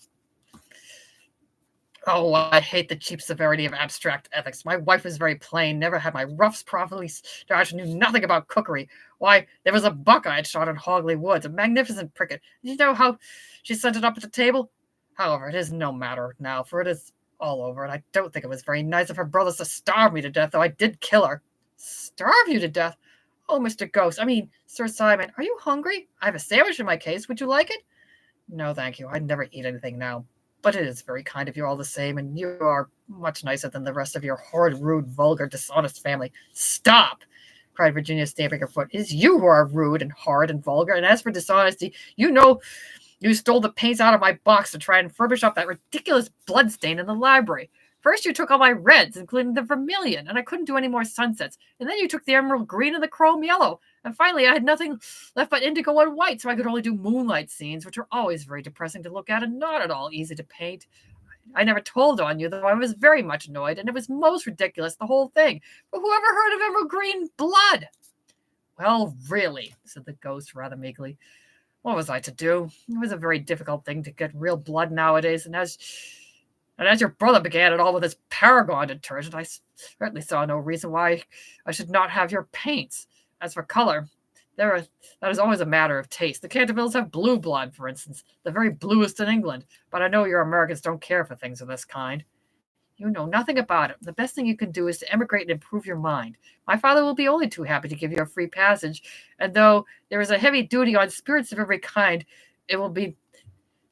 "Oh, I hate the cheap severity of abstract ethics. My wife was very plain, never had my ruffs properly starched, knew nothing about cookery. Why, there was a buck I had shot in Hogley Woods, a magnificent pricket. Did you know how she sent it up at the table? However, it is no matter now, for it is all over, and I don't think it was very nice of her brothers to starve me to death, though I did kill her." "Starve you to death? Oh, Mr. Ghost, Sir Simon, are you hungry? I have a sandwich in my case. Would you like it?" "No, thank you. I never eat anything now. But it is very kind of you all the same, and you are much nicer than the rest of your horrid, rude, vulgar, dishonest family." "Stop!" cried Virginia, stamping her foot. "It is you who are rude and horrid and vulgar, and as for dishonesty, you know you stole the paints out of my box to try and furbish up that ridiculous bloodstain in the library. First you took all my reds, including the vermilion, and I couldn't do any more sunsets, and then you took the emerald green and the chrome yellow, and finally I had nothing left but indigo and white, so I could only do moonlight scenes, which are always very depressing to look at and not at all easy to paint. I never told on you, though I was very much annoyed, and it was most ridiculous, the whole thing. But whoever heard of emerald green blood?" "Well, really," said the ghost rather meekly, "what was I to do? It was a very difficult thing to get real blood nowadays, and as your brother began it all with his Paragon detergent, I certainly saw no reason why I should not have your paints. As for color, that is always a matter of taste. The Cantervilles have blue blood, for instance, the very bluest in England, but I know your Americans don't care for things of this kind." "You know nothing about it. The best thing you can do is to emigrate and improve your mind. My father will be only too happy to give you a free passage, and though there is a heavy duty on spirits of every kind, there will be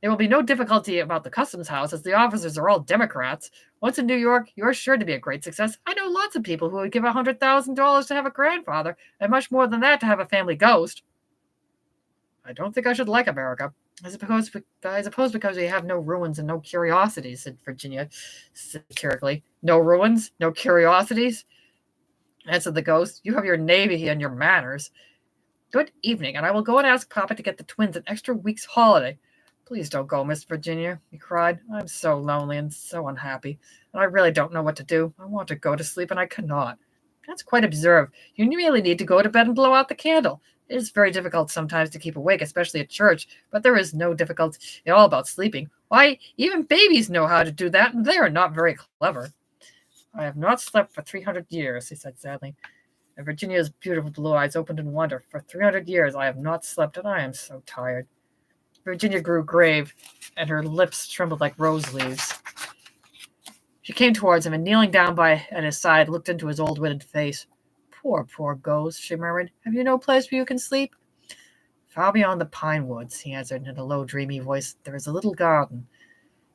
no difficulty about the customs house, as the officers are all Democrats. Once in New York, you are sure to be a great success. I know lots of people who would give $100,000 to have a grandfather, and much more than that to have a family ghost." "I don't think I should like America. I suppose because we have no ruins and no curiosities," said Virginia satirically. "No ruins? No curiosities?" answered the ghost. "You have your navy and your manners. Good evening, and I will go and ask Papa to get the twins an extra week's holiday." "Please don't go, Miss Virginia," he cried. "I'm so lonely and so unhappy, and I really don't know what to do. I want to go to sleep, and I cannot." "That's quite absurd. You merely need to go to bed and blow out the candle. It is very difficult sometimes to keep awake, especially at church, but there is no difficulty at all about sleeping. Why, even babies know how to do that, and they are not very clever." "I have not slept for 300 years," he said sadly. And Virginia's beautiful blue eyes opened in wonder. "For 300 years I have not slept, and I am so tired." Virginia grew grave, and her lips trembled like rose leaves. She came towards him, and kneeling down by at his side, looked into his old withered face. Poor ghost," she murmured. "Have you no place where you can sleep?" Far beyond the pine woods, he answered in a low, dreamy voice, there is a little garden.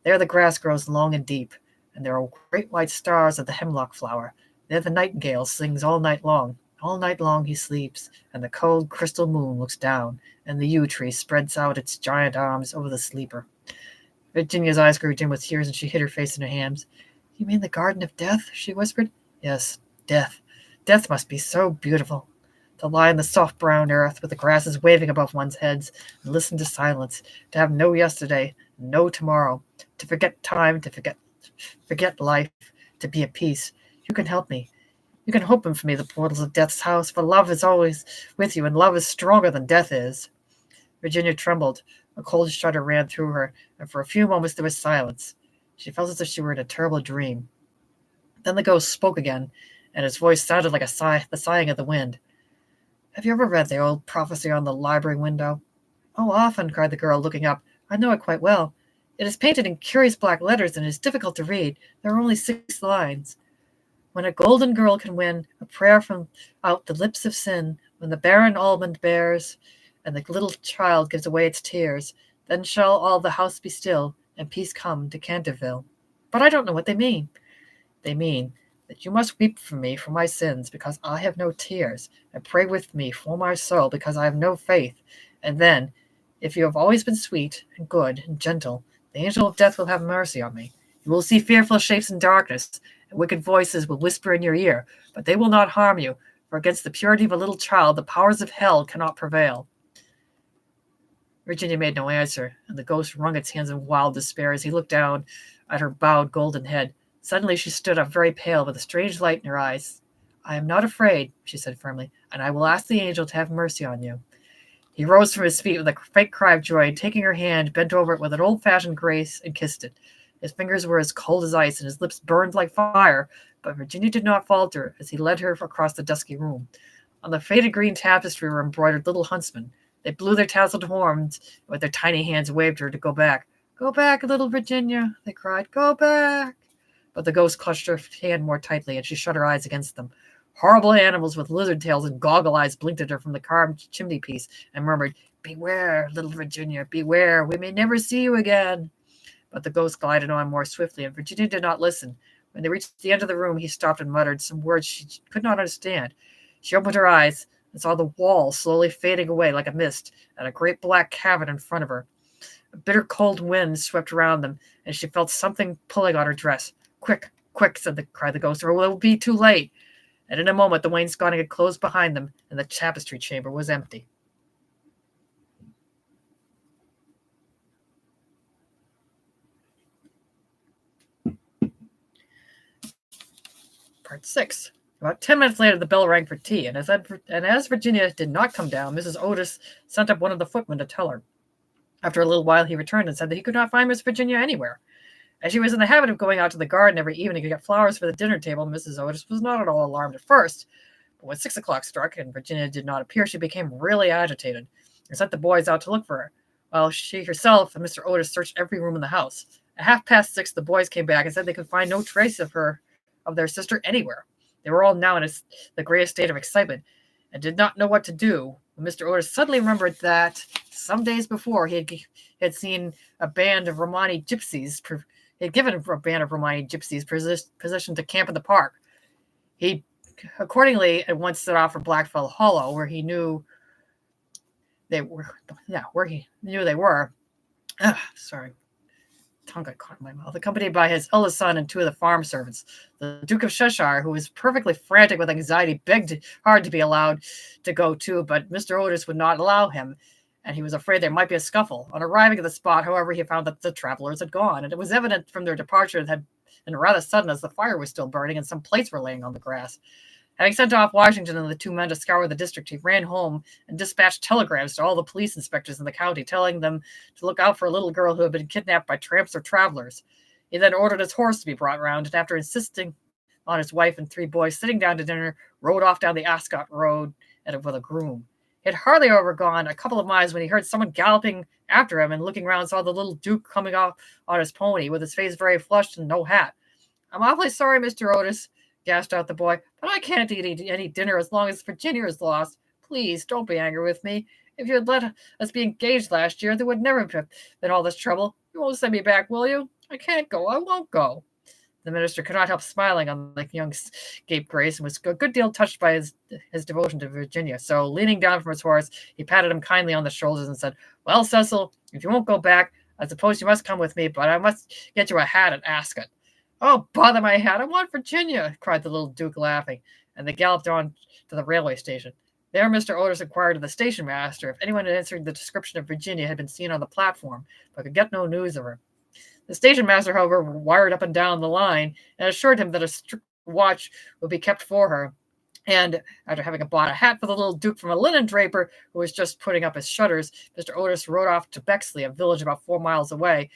There the grass grows long and deep, and there are great white stars of the hemlock flower. There the nightingale sings all night long. All night long he sleeps, and the cold crystal moon looks down, and the yew tree spreads out its giant arms over the sleeper. Virginia's eyes grew dim with tears, and she hid her face in her hands. You mean the Garden of Death? She whispered. Yes, death. Death must be so beautiful. To lie in the soft brown earth with the grasses waving above one's heads and listen to silence, to have no yesterday, no tomorrow, to forget time, to forget life, to be at peace. You can help me. You can open for me the portals of death's house, for love is always with you, and love is stronger than death is. Virginia trembled. A cold shudder ran through her, and for a few moments there was silence. She felt as if she were in a terrible dream. Then the ghost spoke again, and his voice sounded like the sighing of the wind. Have you ever read the old prophecy on the library window? Oh, often, cried the girl, looking up. I know it quite well. It is painted in curious black letters and is difficult to read. There are only 6 lines. When a golden girl can win a prayer from out the lips of sin, when the barren almond bears, and the little child gives away its tears, then shall all the house be still, and peace come to Canterville. But I don't know what they mean. They mean that you must weep for me for my sins, because I have no tears, and pray with me for my soul, because I have no faith. And then, if you have always been sweet and good and gentle, the angel of death will have mercy on me. You will see fearful shapes in darkness, and wicked voices will whisper in your ear, but they will not harm you, for against the purity of a little child the powers of hell cannot prevail. Virginia made no answer, and the ghost wrung its hands in wild despair as he looked down at her bowed golden head. Suddenly she stood up very pale, with a strange light in her eyes. I am not afraid, she said firmly, and I will ask the angel to have mercy on you. He rose from his feet with a faint cry of joy, and taking her hand, bent over it with an old-fashioned grace and kissed it. His fingers were as cold as ice, and his lips burned like fire, but Virginia did not falter as he led her across the dusky room. On the faded green tapestry were embroidered little huntsmen. They blew their tasseled horns, and with their tiny hands waved her to go back. Go back, little Virginia, they cried. Go back. But the ghost clutched her hand more tightly, and she shut her eyes against them. Horrible animals with lizard tails and goggle eyes blinked at her from the carved chimney-piece and murmured, Beware, little Virginia, beware, we may never see you again. But the ghost glided on more swiftly, and Virginia did not listen. When they reached the end of the room, he stopped and muttered some words she could not understand. She opened her eyes and saw the wall slowly fading away like a mist, and a great black cavern in front of her. A bitter cold wind swept around them, and she felt something pulling on her dress. Quick, quick, cried the ghost, or it will be too late. And in a moment the wainscoting had closed behind them, and the tapestry chamber was empty. Part 6. About 10 minutes later, the bell rang for tea, and as Virginia did not come down, Mrs. Otis sent up one of the footmen to tell her. After a little while, he returned and said that he could not find Miss Virginia anywhere. As she was in the habit of going out to the garden every evening to get flowers for the dinner table, Mrs. Otis was not at all alarmed at first. But when 6 o'clock struck and Virginia did not appear, she became really agitated and sent the boys out to look for her, while she herself and Mr. Otis searched every room in the house. At 6:30, the boys came back and said they could find no trace of their sister anywhere. They were all now in the greatest state of excitement and did not know what to do when Mr. Otis suddenly remembered that some days before he had seen a band of Romani gypsies. He had given a band of Romani gypsies position to camp in the park. He accordingly at once set off for Blackfell Hollow, where he knew they were. Yeah, where he knew they were. Sorry. Tongue got caught in my mouth, accompanied by his eldest son and 2 of the farm servants. The Duke of Cheshire, who was perfectly frantic with anxiety, begged hard to be allowed to go too, but Mr. Otis would not allow him, and he was afraid there might be a scuffle. On arriving at the spot, however, he found that the travelers had gone, and it was evident from their departure that had been rather sudden, as the fire was still burning and some plates were laying on the grass. Having sent off Washington and the 2 men to scour the district, he ran home and dispatched telegrams to all the police inspectors in the county, telling them to look out for a little girl who had been kidnapped by tramps or travelers. He then ordered his horse to be brought round, and after insisting on his wife and 3 boys sitting down to dinner, rode off down the Ascot Road with a groom. He had hardly overgone a couple of miles when he heard someone galloping after him, and looking round saw the little Duke coming off on his pony, with his face very flushed and no hat. I'm awfully sorry, Mr. Otis, gasped out the boy, but I can't eat any dinner as long as Virginia is lost. Please, don't be angry with me. If you had let us be engaged last year, there would never have been all this trouble. You won't send me back, will you? I can't go. I won't go." The minister could not help smiling on the young scapegrace and was a good deal touched by his devotion to Virginia. So, leaning down from his horse, he patted him kindly on the shoulders and said, "Well, Cecil, if you won't go back, I suppose you must come with me, but I must get you a hat at Ascot." "Oh, bother my hat! I want Virginia!" cried the little Duke, laughing, and they galloped on to the railway station. There Mr. Otis inquired of the station master if anyone answering the description of Virginia had been seen on the platform, but could get no news of her. The station master, however, wired up and down the line and assured him that a strict watch would be kept for her. And after having bought a hat for the little Duke from a linen draper who was just putting up his shutters, Mr. Otis rode off to Bexley, a village about 4 miles away,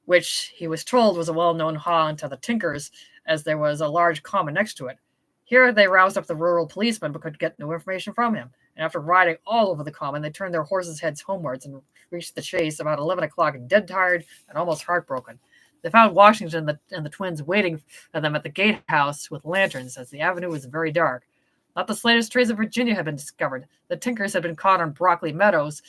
which he was told was a well-known haunt of the Tinkers, as there was a large common next to it. Here they roused up the rural policeman, but could get no information from him. And after riding all over the common, they turned their horses' heads homewards and reached the chase about 11 o'clock, dead tired and almost heartbroken. They found Washington and the twins waiting for them at the gatehouse with lanterns, as the avenue was very dark. Not the slightest trace of Virginia had been discovered. The Tinkers had been caught on Broccoli Meadows,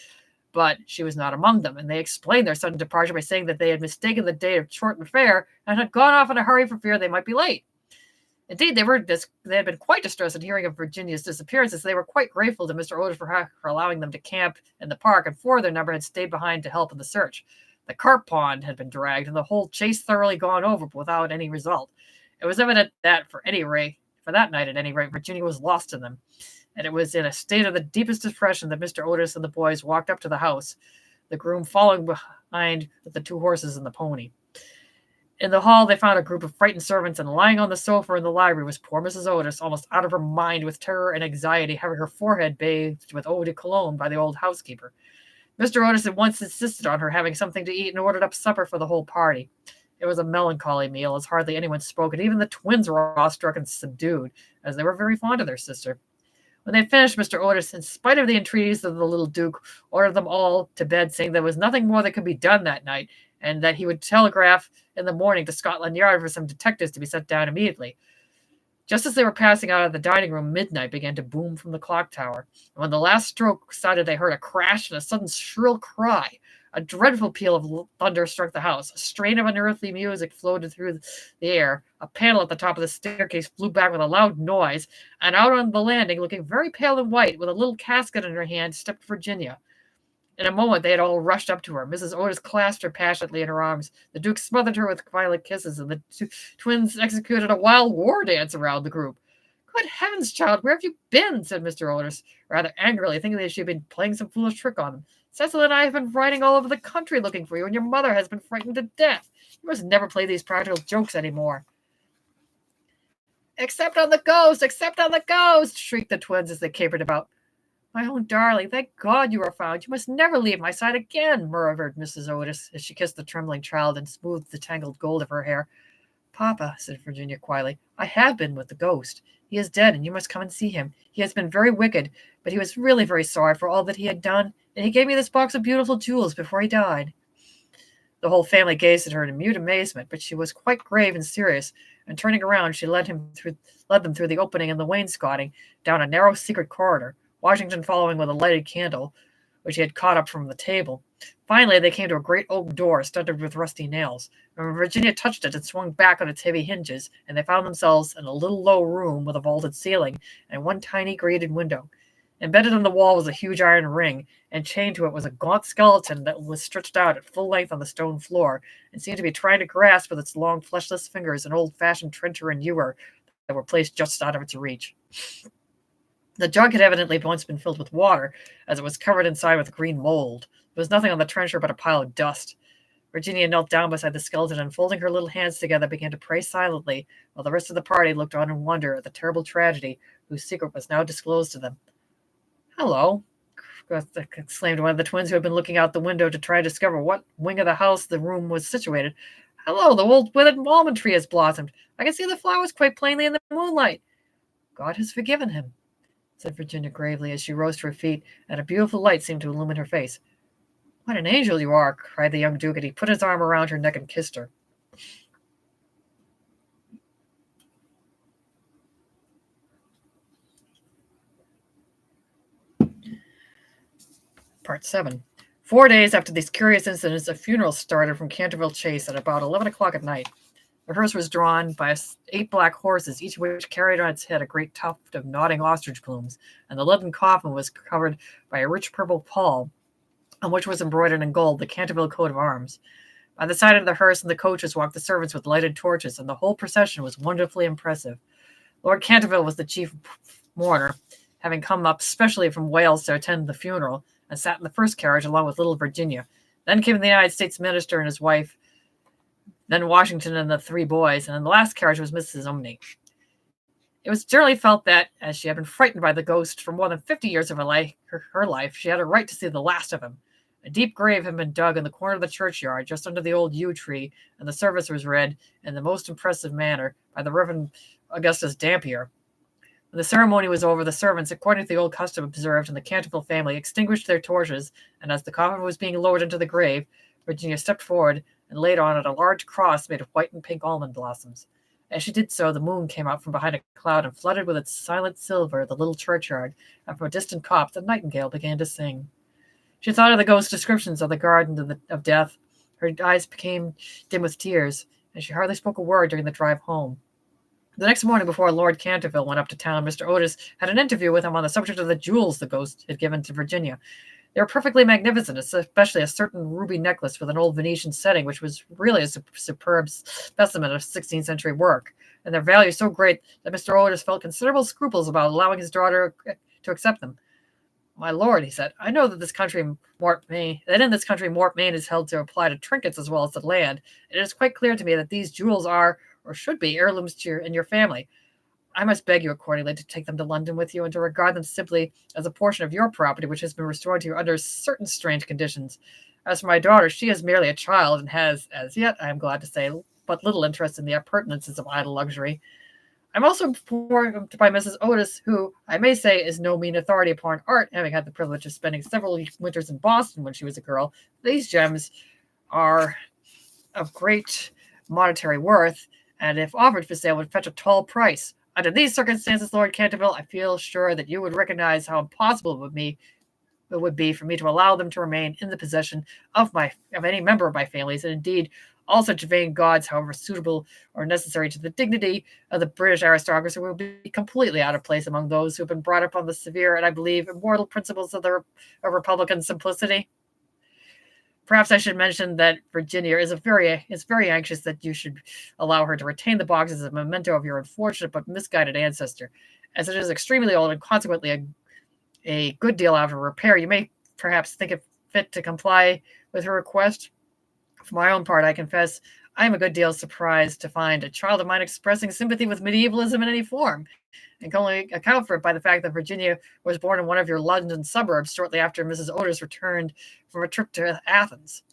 but she was not among them, and they explained their sudden departure by saying that they had mistaken the date of Chorlton Fair and had gone off in a hurry for fear they might be late. Indeed, they had been quite distressed at hearing of Virginia's disappearance, as they were quite grateful to Mr. Otis for allowing them to camp in the park, and 4 of their number had stayed behind to help in the search. The carp pond had been dragged, and the whole chase thoroughly gone over, but without any result. It was evident that, for that night at any rate, Virginia was lost to them, and it was in a state of the deepest depression that Mr. Otis and the boys walked up to the house, the groom following behind with the 2 horses and the pony. In the hall, they found a group of frightened servants, and lying on the sofa in the library was poor Mrs. Otis, almost out of her mind with terror and anxiety, having her forehead bathed with eau de cologne by the old housekeeper. Mr. Otis at once insisted on her having something to eat and ordered up supper for the whole party. It was a melancholy meal, as hardly anyone spoke, and even the twins were awestruck and subdued, as they were very fond of their sister. When they had finished, Mr. Otis, in spite of the entreaties of the little Duke, ordered them all to bed, saying there was nothing more that could be done that night, and that he would telegraph in the morning to Scotland Yard for some detectives to be sent down immediately. Just as they were passing out of the dining room, midnight began to boom from the clock tower, and when the last stroke sounded, they heard a crash and a sudden shrill cry. A dreadful peal of thunder struck the house. A strain of unearthly music floated through the air. A panel at the top of the staircase flew back with a loud noise, and out on the landing, looking very pale and white, with a little casket in her hand, stepped Virginia. In a moment, they had all rushed up to her. Mrs. Otis clasped her passionately in her arms. The Duke smothered her with violent kisses, and the twins executed a wild war dance around the group. "Good heavens, child, where have you been?" said Mr. Otis, rather angrily, thinking that she had been playing some foolish trick on them. "Cecil and I have been riding all over the country looking for you, and your mother has been frightened to death. You must never play these practical jokes any more." "Except on the ghost! Except on the ghost!" shrieked the twins as they capered about. "My own darling, thank God you are found. You must never leave my side again," murmured Mrs. Otis, as she kissed the trembling child and smoothed the tangled gold of her hair. "Papa," said Virginia quietly, "I have been with the ghost. He is dead, and you must come and see him. He has been very wicked, but he was really very sorry for all that he had done, and he gave me this box of beautiful jewels before he died." The whole family gazed at her in mute amazement, but she was quite grave and serious, and turning around, she led them through the opening in the wainscoting, down a narrow secret corridor, Washington following with a lighted candle, which he had caught up from the table. Finally, they came to a great oak door studded with rusty nails. When Virginia touched it, it swung back on its heavy hinges, and they found themselves in a little low room with a vaulted ceiling and one tiny grated window. Embedded in the wall was a huge iron ring, and chained to it was a gaunt skeleton that was stretched out at full length on the stone floor, and seemed to be trying to grasp with its long, fleshless fingers an old-fashioned trencher and ewer that were placed just out of its reach. The jug had evidently once been filled with water, as it was covered inside with green mold. There was nothing on the trencher but a pile of dust. Virginia knelt down beside the skeleton and, folding her little hands together, began to pray silently, while the rest of the party looked on in wonder at the terrible tragedy whose secret was now disclosed to them. "Hello," exclaimed one of the twins, who had been looking out the window to try to discover what wing of the house the room was situated. "Hello, the old withered almond tree has blossomed. I can see the flowers quite plainly in the moonlight." "God has forgiven him," said Virginia gravely, as she rose to her feet, and a beautiful light seemed to illumine her face. "What an angel you are!" cried the young Duke, and he put his arm around her neck and kissed her. Part 7. 4 days after these curious incidents, a funeral started from Canterville Chase at about 11 o'clock at night. The hearse was drawn by 8 black horses, each of which carried on its head a great tuft of nodding ostrich plumes, and the leaden coffin was covered by a rich purple pall, on which was embroidered in gold the Canterville coat of arms. By the side of the hearse and the coaches walked the servants with lighted torches, and the whole procession was wonderfully impressive. Lord Canterville was the chief mourner, having come up specially from Wales to attend the funeral, and sat in the first carriage along with little Virginia. Then came the United States minister and his wife, then Washington and the 3 boys, and in the last carriage was Mrs. Umney. It was generally felt that, as she had been frightened by the ghost for more than 50 years of her life, she had a right to see the last of him. A deep grave had been dug in the corner of the churchyard, just under the old yew tree, and the service was read in the most impressive manner by the Reverend Augustus Dampier. When the ceremony was over, the servants, according to the old custom observed in the Canterville family, extinguished their torches, and as the coffin was being lowered into the grave, Virginia stepped forward and laid on it a large cross made of white and pink almond blossoms. As she did so, the moon came out from behind a cloud and flooded with its silent silver the little churchyard, and from a distant copse the nightingale began to sing. She thought of the ghost's descriptions of the garden of death. Her eyes became dim with tears, and she hardly spoke a word during the drive home. The next morning, before Lord Canterville went up to town, Mr. Otis had an interview with him on the subject of the jewels the ghost had given to Virginia. They were perfectly magnificent, especially a certain ruby necklace with an old Venetian setting, which was really a superb specimen of 16th century work, and their value so great that Mr. Otis felt considerable scruples about allowing his daughter to accept them. "My lord," he said, "I know that in this country Mort Main is held to apply to trinkets as well as to land. It is quite clear to me that these jewels are, or should be, heirlooms to you and your family. I must beg you accordingly to take them to London with you and to regard them simply as a portion of your property which has been restored to you under certain strange conditions. As for my daughter, she is merely a child and has, as yet, I am glad to say, but little interest in the appurtenances of idle luxury. I'm also informed by Mrs. Otis, who, I may say, is no mean authority upon art, having had the privilege of spending several winters in Boston when she was a girl. These gems are of great monetary worth, and if offered for sale would fetch a tall price. Under these circumstances, Lord Canterville, I feel sure that you would recognize how impossible it would be for me to allow them to remain in the possession of any member of my families, and indeed all such vain gauds, however suitable or necessary to the dignity of the British aristocracy, will be completely out of place among those who have been brought up on the severe and, I believe, immortal principles of republican simplicity. Perhaps I should mention that Virginia is very anxious that you should allow her to retain the box as a memento of your unfortunate but misguided ancestor. As it is extremely old and consequently a good deal out of repair, you may perhaps think it fit to comply with her request. For my own part, I confess, I am a good deal surprised to find a child of mine expressing sympathy with medievalism in any form, and can only account for it by the fact that Virginia was born in one of your London suburbs shortly after Mrs. Otis returned from a trip to Athens."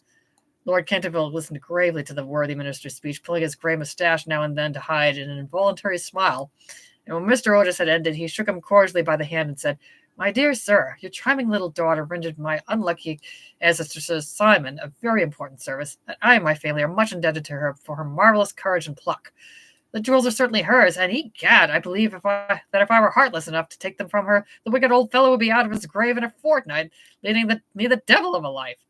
Lord Canterville listened gravely to the worthy minister's speech, pulling his grey moustache now and then to hide an involuntary smile. And when Mr. Otis had ended, he shook him cordially by the hand and said, "My dear sir, your charming little daughter rendered my unlucky ancestor Sir Simon a very important service, and I and my family are much indebted to her for her marvelous courage and pluck. The jewels are certainly hers, and egad, I believe if I were heartless enough to take them from her, the wicked old fellow would be out of his grave in a fortnight, leading me the devil of a life.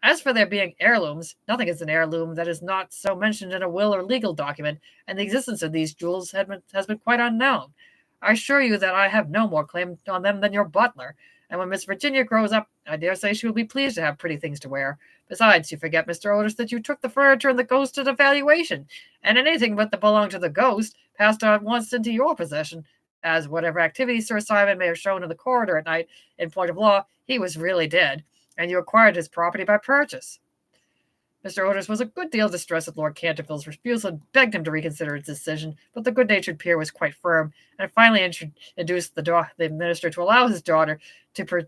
As for their being heirlooms, nothing is an heirloom that is not so mentioned in a will or legal document, and the existence of these jewels has been quite unknown. I assure you that I have no more claim on them than your butler, and when Miss Virginia grows up, I dare say she will be pleased to have pretty things to wear. Besides, you forget, Mr. Otis, that you took the furniture and the ghost at a valuation, and anything but that belonged to the ghost passed at once into your possession, as whatever activity Sir Simon may have shown in the corridor at night, in point of law, he was really dead, and you acquired his property by purchase." Mr. Otis was a good deal distressed at Lord Canterville's refusal and begged him to reconsider his decision, but the good-natured peer was quite firm, and finally induced the minister to allow his daughter to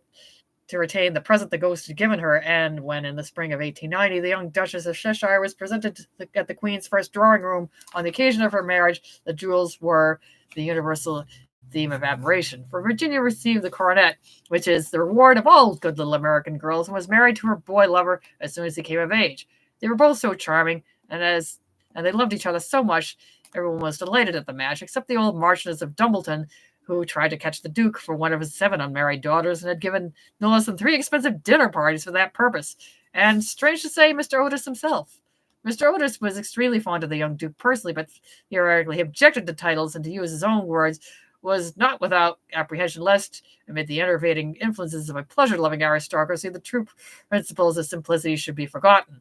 retain the present the ghost had given her, and when, in the spring of 1890, the young Duchess of Cheshire was presented at the Queen's first drawing-room on the occasion of her marriage, the jewels were the universal theme of admiration, for Virginia received the coronet, which is the reward of all good little American girls, and was married to her boy lover as soon as he came of age. They were both so charming, and they loved each other so much, everyone was delighted at the match, except the old Marchioness of Dumbleton, who tried to catch the Duke for one of his 7 unmarried daughters and had given no less than 3 expensive dinner parties for that purpose. And strange to say, Mr. Otis himself. Mr. Otis was extremely fond of the young Duke personally, but theoretically he objected to titles, and to use his own words, was not without apprehension lest, amid the enervating influences of a pleasure-loving aristocracy, the true principles of simplicity should be forgotten.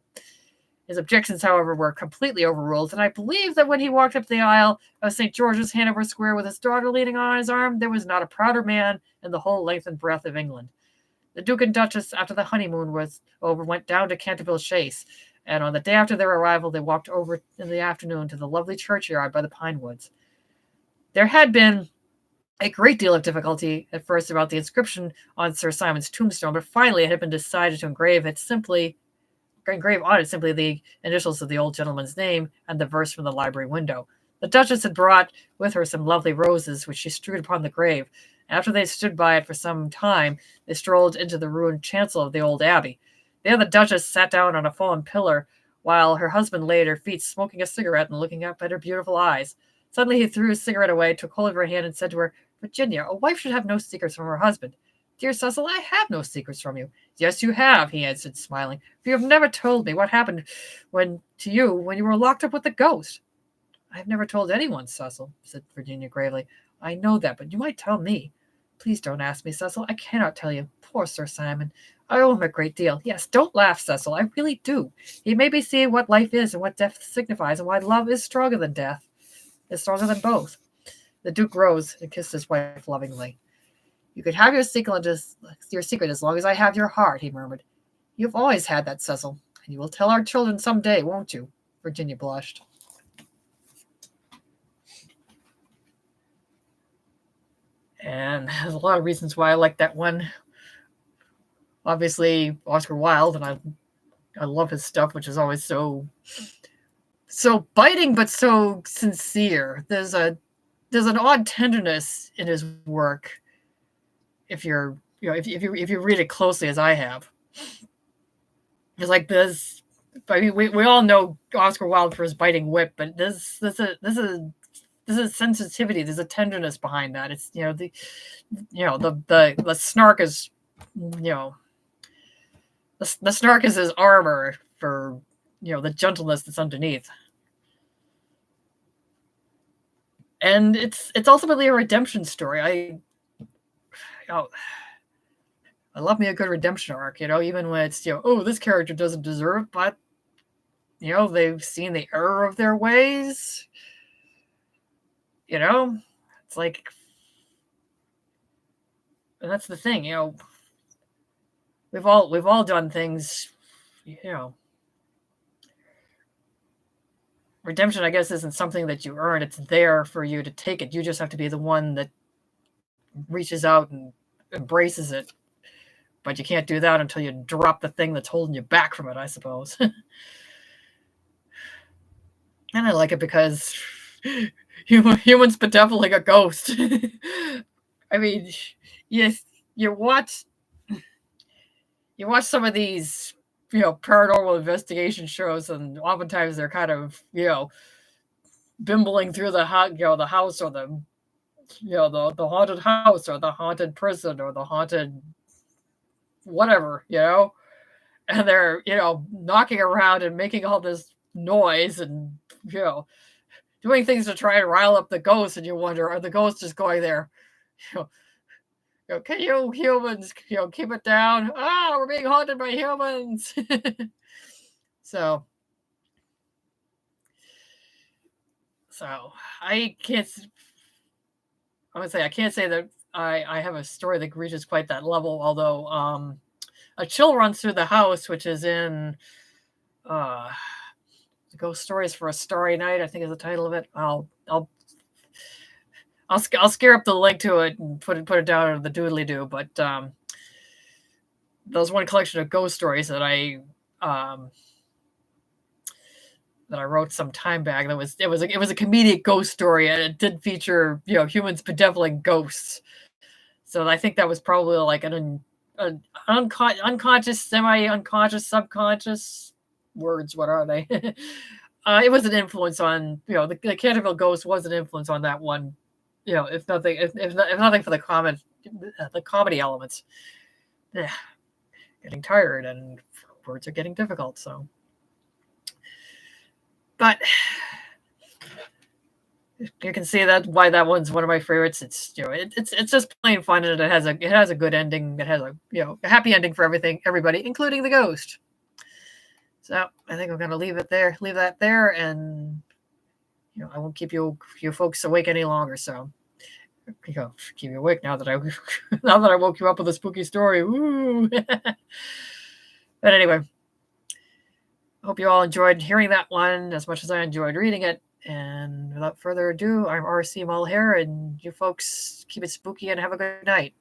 His objections, however, were completely overruled, and I believe that when he walked up the aisle of St. George's, Hanover Square, with his daughter leaning on his arm, there was not a prouder man in the whole length and breadth of England. The Duke and Duchess, after the honeymoon was over, went down to Canterville Chase, and on the day after their arrival, they walked over in the afternoon to the lovely churchyard by the pine woods. There had been a great deal of difficulty at first about the inscription on Sir Simon's tombstone, but finally it had been decided to engrave on it simply the initials of the old gentleman's name and the verse from the library window. The Duchess had brought with her some lovely roses, which she strewed upon the grave. After they stood by it for some time, they strolled into the ruined chancel of the old abbey. There the Duchess sat down on a fallen pillar, while her husband lay at her feet, smoking a cigarette and looking up at her beautiful eyes. Suddenly he threw his cigarette away, took hold of her hand, and said to her, "Virginia, a wife should have no secrets from her husband." "Dear Cecil, I have no secrets from you." "Yes, you have," he answered, smiling. "For you have never told me what happened when you were locked up with the ghost." "I have never told anyone, Cecil," said Virginia gravely. "I know that, but you might tell me." "Please don't ask me, Cecil. I cannot tell you. Poor Sir Simon. I owe him a great deal. Yes, don't laugh, Cecil. I really do. He made me see what life is and what death signifies, and why love is stronger than death. Is stronger than both." The Duke rose and kissed his wife lovingly. "You could have your secret as long as I have your heart," he murmured. "You've always had that, Cecil, and you will tell our children some day, won't you?" Virginia blushed. And there's a lot of reasons why I like that one. Obviously, Oscar Wilde, and I love his stuff, which is always so biting but so sincere. There's an odd tenderness in his work if you read it closely, as I have. It's like this. I mean, we all know Oscar Wilde for his biting wit, but this is sensitivity. There's a tenderness behind that. It's the snark is the snark is his armor for the gentleness that's underneath. And it's ultimately a redemption story. I love me a good redemption arc, even when it's, this character doesn't deserve it, but, they've seen the error of their ways. It's like, and that's the thing, we've all done things, redemption, I guess, isn't something that you earn. It's there for you to take it. You just have to be the one that reaches out and embraces it. But you can't do that until you drop the thing that's holding you back from it, I suppose. And I like it because humans bedeviling a ghost. I mean, yes, you watch some of these paranormal investigation shows, and oftentimes they're kind of, bimbling through the house, or the haunted house, or the haunted prison, or the haunted whatever, and they're, knocking around and making all this noise and, doing things to try and rile up the ghosts, and you wonder, are the ghosts just going there, can you humans, keep it down? We're being haunted by humans. So I can't say that I have a story that reaches quite that level, although A Chill Runs Through the House, which is in Ghost Stories for a Starry Night, I think is the title of it. I'll scare up the link to it and put it down in the doodly doo. But that was one collection of ghost stories that I wrote some time back. It was a comedic ghost story, and it did feature humans bedeviling ghosts. So I think that was probably like an unconscious, semi-unconscious, subconscious words. What are they? It was an influence on the Canterville Ghost was an influence on that one if nothing, if nothing for the comedy elements. Yeah, getting tired and words are getting difficult. So, but you can see that why that one's one of my favorites. It's it's just plain fun, and it has a good ending. It has a happy ending for everybody, including the ghost. So I think I'm gonna leave that there, and I won't keep you folks awake any longer. So keep you awake now that I now that I woke you up with a spooky story. Woo! But anyway, hope you all enjoyed hearing that one as much as I enjoyed reading it. And without further ado, I'm RC Mulhair, and you folks keep it spooky and have a good night.